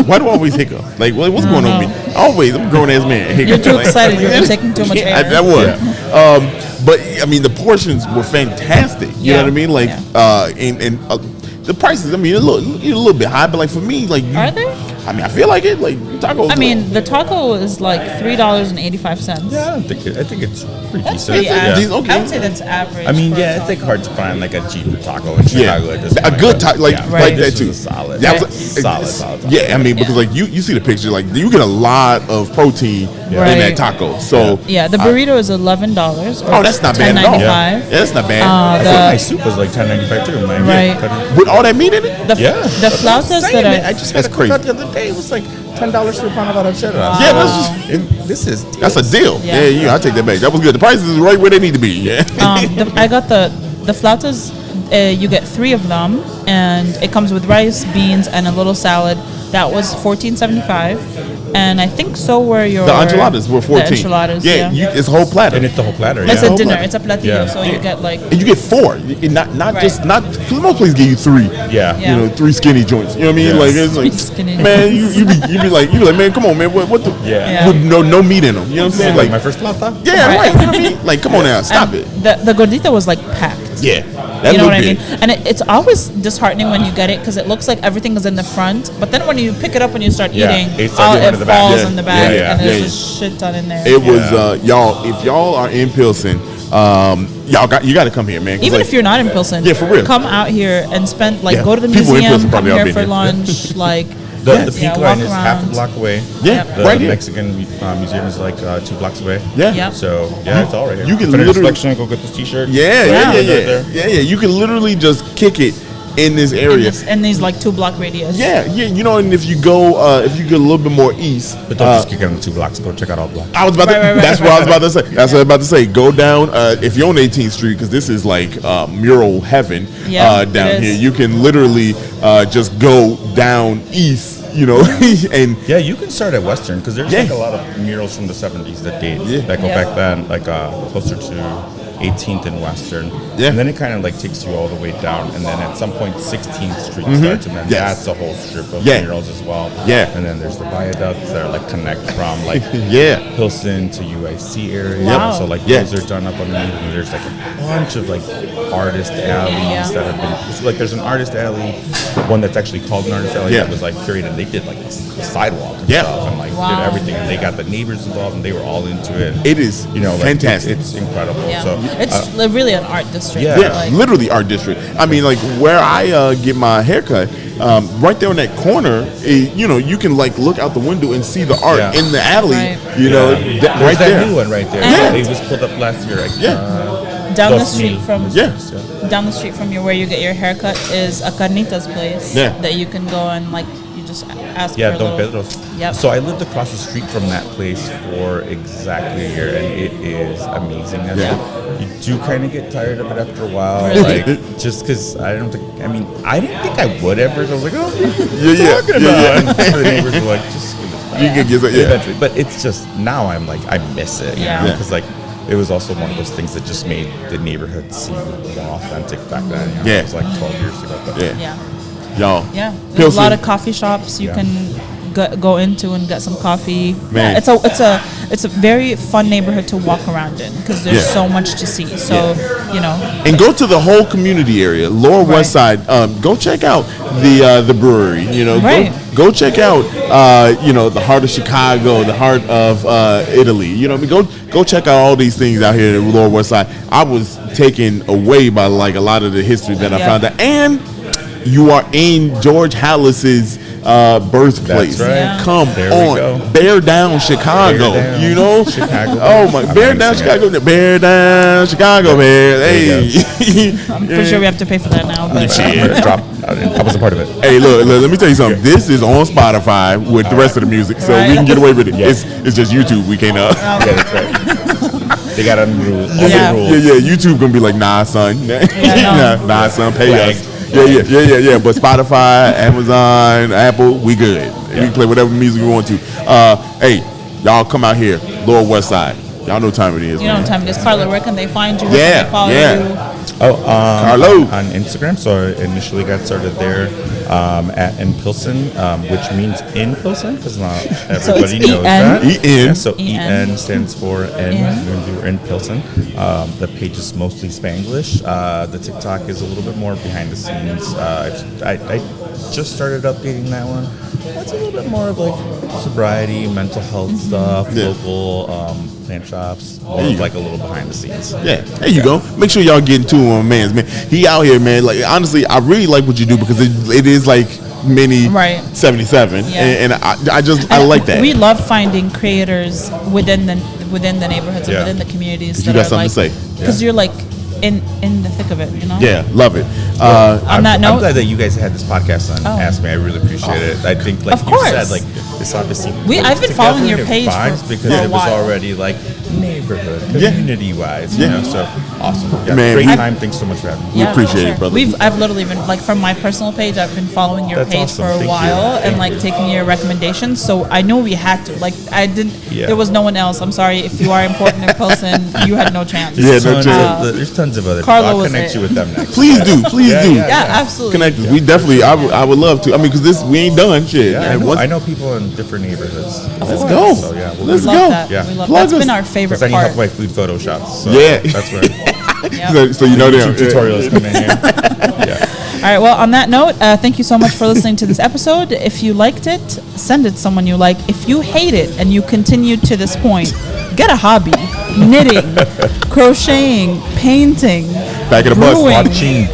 why do I always hiccup? Like what's going on with me? Always, I'm a grown ass man. You're too Like- excited. You're taking too much air. That was. But I mean, the portions were fantastic. You know Yeah. what I mean? Like, and the prices. I mean, a little bit high, but like for me, like, Are they? I mean, I feel like it. Like tacos. I mean, the taco is like $3.85. Yeah, I think it's pretty That's decent. pretty Yeah. average. Okay. I would say that's average. I mean, for yeah, a it's like taco. hard to find like a cheaper taco in Yeah, Chicago at this a point, good but taco like yeah, like this that too. was a solid. Yeah, Right. Solid taco. Yeah, I mean because like you see the picture, like you get a lot of protein in Right. that taco. So Yeah, the burrito is $11. oh, that's not bad at all. Yeah, $10.95. that's not bad. I thought my The soup was like $10.95 too. Man. Right. With all that meat in it. the, Yeah. the flautas that I are just had a That's crazy. cookout the other day. It was like $10 for a pound of arrachera. Yeah, This is that's a deal. Yeah. Yeah, I take that back. That was good. The prices is right where they need to be. Yeah. I got the flautas. You get 3 of them, and it comes with rice, beans, and a little salad. That was $14.75, and I think so were your The enchiladas were 14. The enchiladas, yeah. yeah. It's a whole platter. and it's the whole platter. It's yeah. a dinner. platter. It's a platillo, Yeah. so you get like And you get 4, not Right. just not. Cause most places give you 3. Yeah. Yeah. You know, 3 skinny joints. You know what I mean? Yeah. Like it's like, 3 skinny man, you be like, man, come on, man, what the? Yeah. With no meat in them. You know what I'm saying? Like Like, my first flauta. yeah, Right. right. You know what I mean? Like, come on now, stop it. The gordita was like packed. Yeah, that You know looked what I big. mean? And it's always disheartening when you get it because it looks like everything is in the front, but then when you pick it up and you start Yeah, eating, it starts all going it to the back. falls Yeah, in the back, yeah, and yeah. there's just shit ton in there. It was y'all. If y'all are in Pilsen, you got to come here, man. 'cause, Even like, if you're not in Pilsen, Yeah, for real. come out here and spend Yeah. go to the People in museum, Pilsen come probably here already for been here. lunch, like The yeah, peak walk line is half a around. block away. Yeah, The right here. Mexican museum is like 2 blocks away. Yeah. Yep. So yeah, it's all right here. You can Finish literally- selection, go get this T-shirt. Yeah. Yeah. You can literally just kick it in this area. In these like 2-block radius. Yeah, you know, and if you go a little bit more east, But don't just kick out on 2 blocks. Go check out all blocks. I was about to. That's what I was about to say. That's what I was about to say. Go down if you're on 18th Street, because this is like mural heaven down here. You can literally just go down east. You know, and yeah, you can start at Western because there's like a lot of murals from the 70s that date that go back then, like closer to 18th and Western. Yeah. And then it kind of like takes you all the way down, and then at some point 16th Street starts, and then that's a whole strip of murals as well. Yeah. And then there's the viaducts that are like connect from like Pilsen to UIC area. Wow. So like those are done up underneath, and there's like a bunch of like artist alleys that have been. So like there's an artist alley, one that's actually called an artist alley that was like curated. They did like the sidewalk and stuff, and like did everything, and they got the neighbors involved, and they were all into it. It is, you know, like, fantastic. It's incredible. Yeah. So it's really an art district. Yeah, like, literally art district. I mean, like where I get my haircut, right there on that corner, you know, you can like look out the window and see the art in the alley. Right. You know, right there. That new one right there. It was pulled up last year. Down the street from down the street from where you get your haircut is a carnitas place that you can go and like you just ask for Don Pedro's. Yep. So I lived across the street from that place for exactly a year, and it is amazing. You do kind of get tired of it after a while, like just because I didn't think I would ever. So I was like, oh, talking about? And the neighbors were like, just eventually. But it's just now I'm like I miss it, you know, because like. It was also one of those things that just made the neighborhood seem more authentic back then. You know? It was like 12 years ago. But Y'all. Yeah. There's a lot of coffee shops you can go into and get some coffee. Man. It's a very fun neighborhood to walk around in because there's so much to see. So, you know. And go to the whole community area, Lower West Side. Go check out the brewery, you know. Go check out, you know, the heart of Chicago, the heart of Italy. You know, go check out all these things out here in the Lower West Side. I was taken away by like a lot of the history that I found out. And you are in George Hallis's birthplace. That's right. Come on, Bear Down, Chicago. Bear down. You know, Chicago. Oh my, Bear Down, Chicago. Bear Down, Chicago, man. Hey, I'm pretty sure we have to pay for that now. But I wasn't part of it. Hey, look, let me tell you something. This is on Spotify with the rest of the music, so we can get away with it. It's just YouTube. We can't. Yeah, that's right. They got all the rules. Yeah. YouTube gonna be like, nah, son. Nah, son, pay us. Yeah. But Spotify, Amazon, Apple, we good. We can play whatever music we want to. Hey, y'all come out here, Lower West Side. Y'all know what time it is. You know what time it is. Carlo, where can they find you? Where can they follow you? Carlo on Instagram. So I initially got started there at En Pilsen, which means in Pilsen because not everybody knows that. En. So En stands for En Pilsen. The page is mostly Spanglish. The TikTok is a little bit more behind the scenes. I just started updating that one. That's a little bit more of like sobriety, mental health stuff, local plant shops, like a little behind the scenes. Yeah, there you go. Make sure y'all get into my man's man. He out here, man. Like honestly, I really like what you do because it is like mini 77, and I like that. We love finding creators within the neighborhoods and within the communities. You got something to say? Because you're like in the thick of it, you know. Yeah, love it. On that note, I'm glad that you guys had this podcast on Ask Me. I really appreciate it. I think, like you said, like this obviously. I've been following your page because it was already like neighborhood, community wise, you know. So awesome, man. Great time. Thanks so much for having me. We appreciate it, brother. I've literally been like from my personal page. I've been following your page for a while and like taking your recommendations. So I knew we had to. Like I didn't. There was no one else. I'm sorry if you are important in Pilsen. You had no chance. Yeah, no chance. There's tons of other. Carlo I'll connect you with them next. Please do. Yeah, absolutely. Connect us. We definitely. I would love to. I mean, because we ain't done shit. Yeah, I know people in different neighborhoods. Let's go. So yeah, let's go. Yeah, that's been our favorite part. I need help with food photo shots. So that's So where. you know them tutorials come in here. All right. Well, on that note, thank you so much for listening to this episode. If you liked it, send it to someone you like. If you hate it and you continued to this point, get a hobby: knitting, crocheting, painting, back of the bus, watching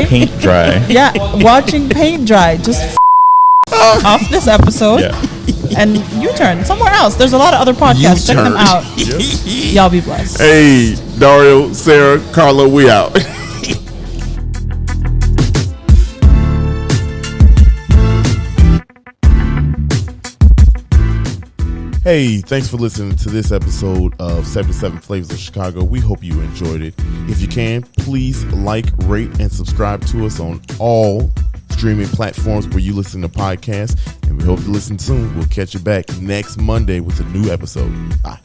paint dry. Yeah, watching paint dry. Just off this episode. And U-turn somewhere else. There's a lot of other podcasts. Check them out. Y'all be blessed. Hey, Dario, Sara, Carlo, we out. Hey, thanks for listening to this episode of 77 Flavors of Chicago. We hope you enjoyed it. If you can, please like, rate, and subscribe to us on all streaming platforms where you listen to podcasts. And we hope you listen soon. We'll catch you back next Monday with a new episode. Bye.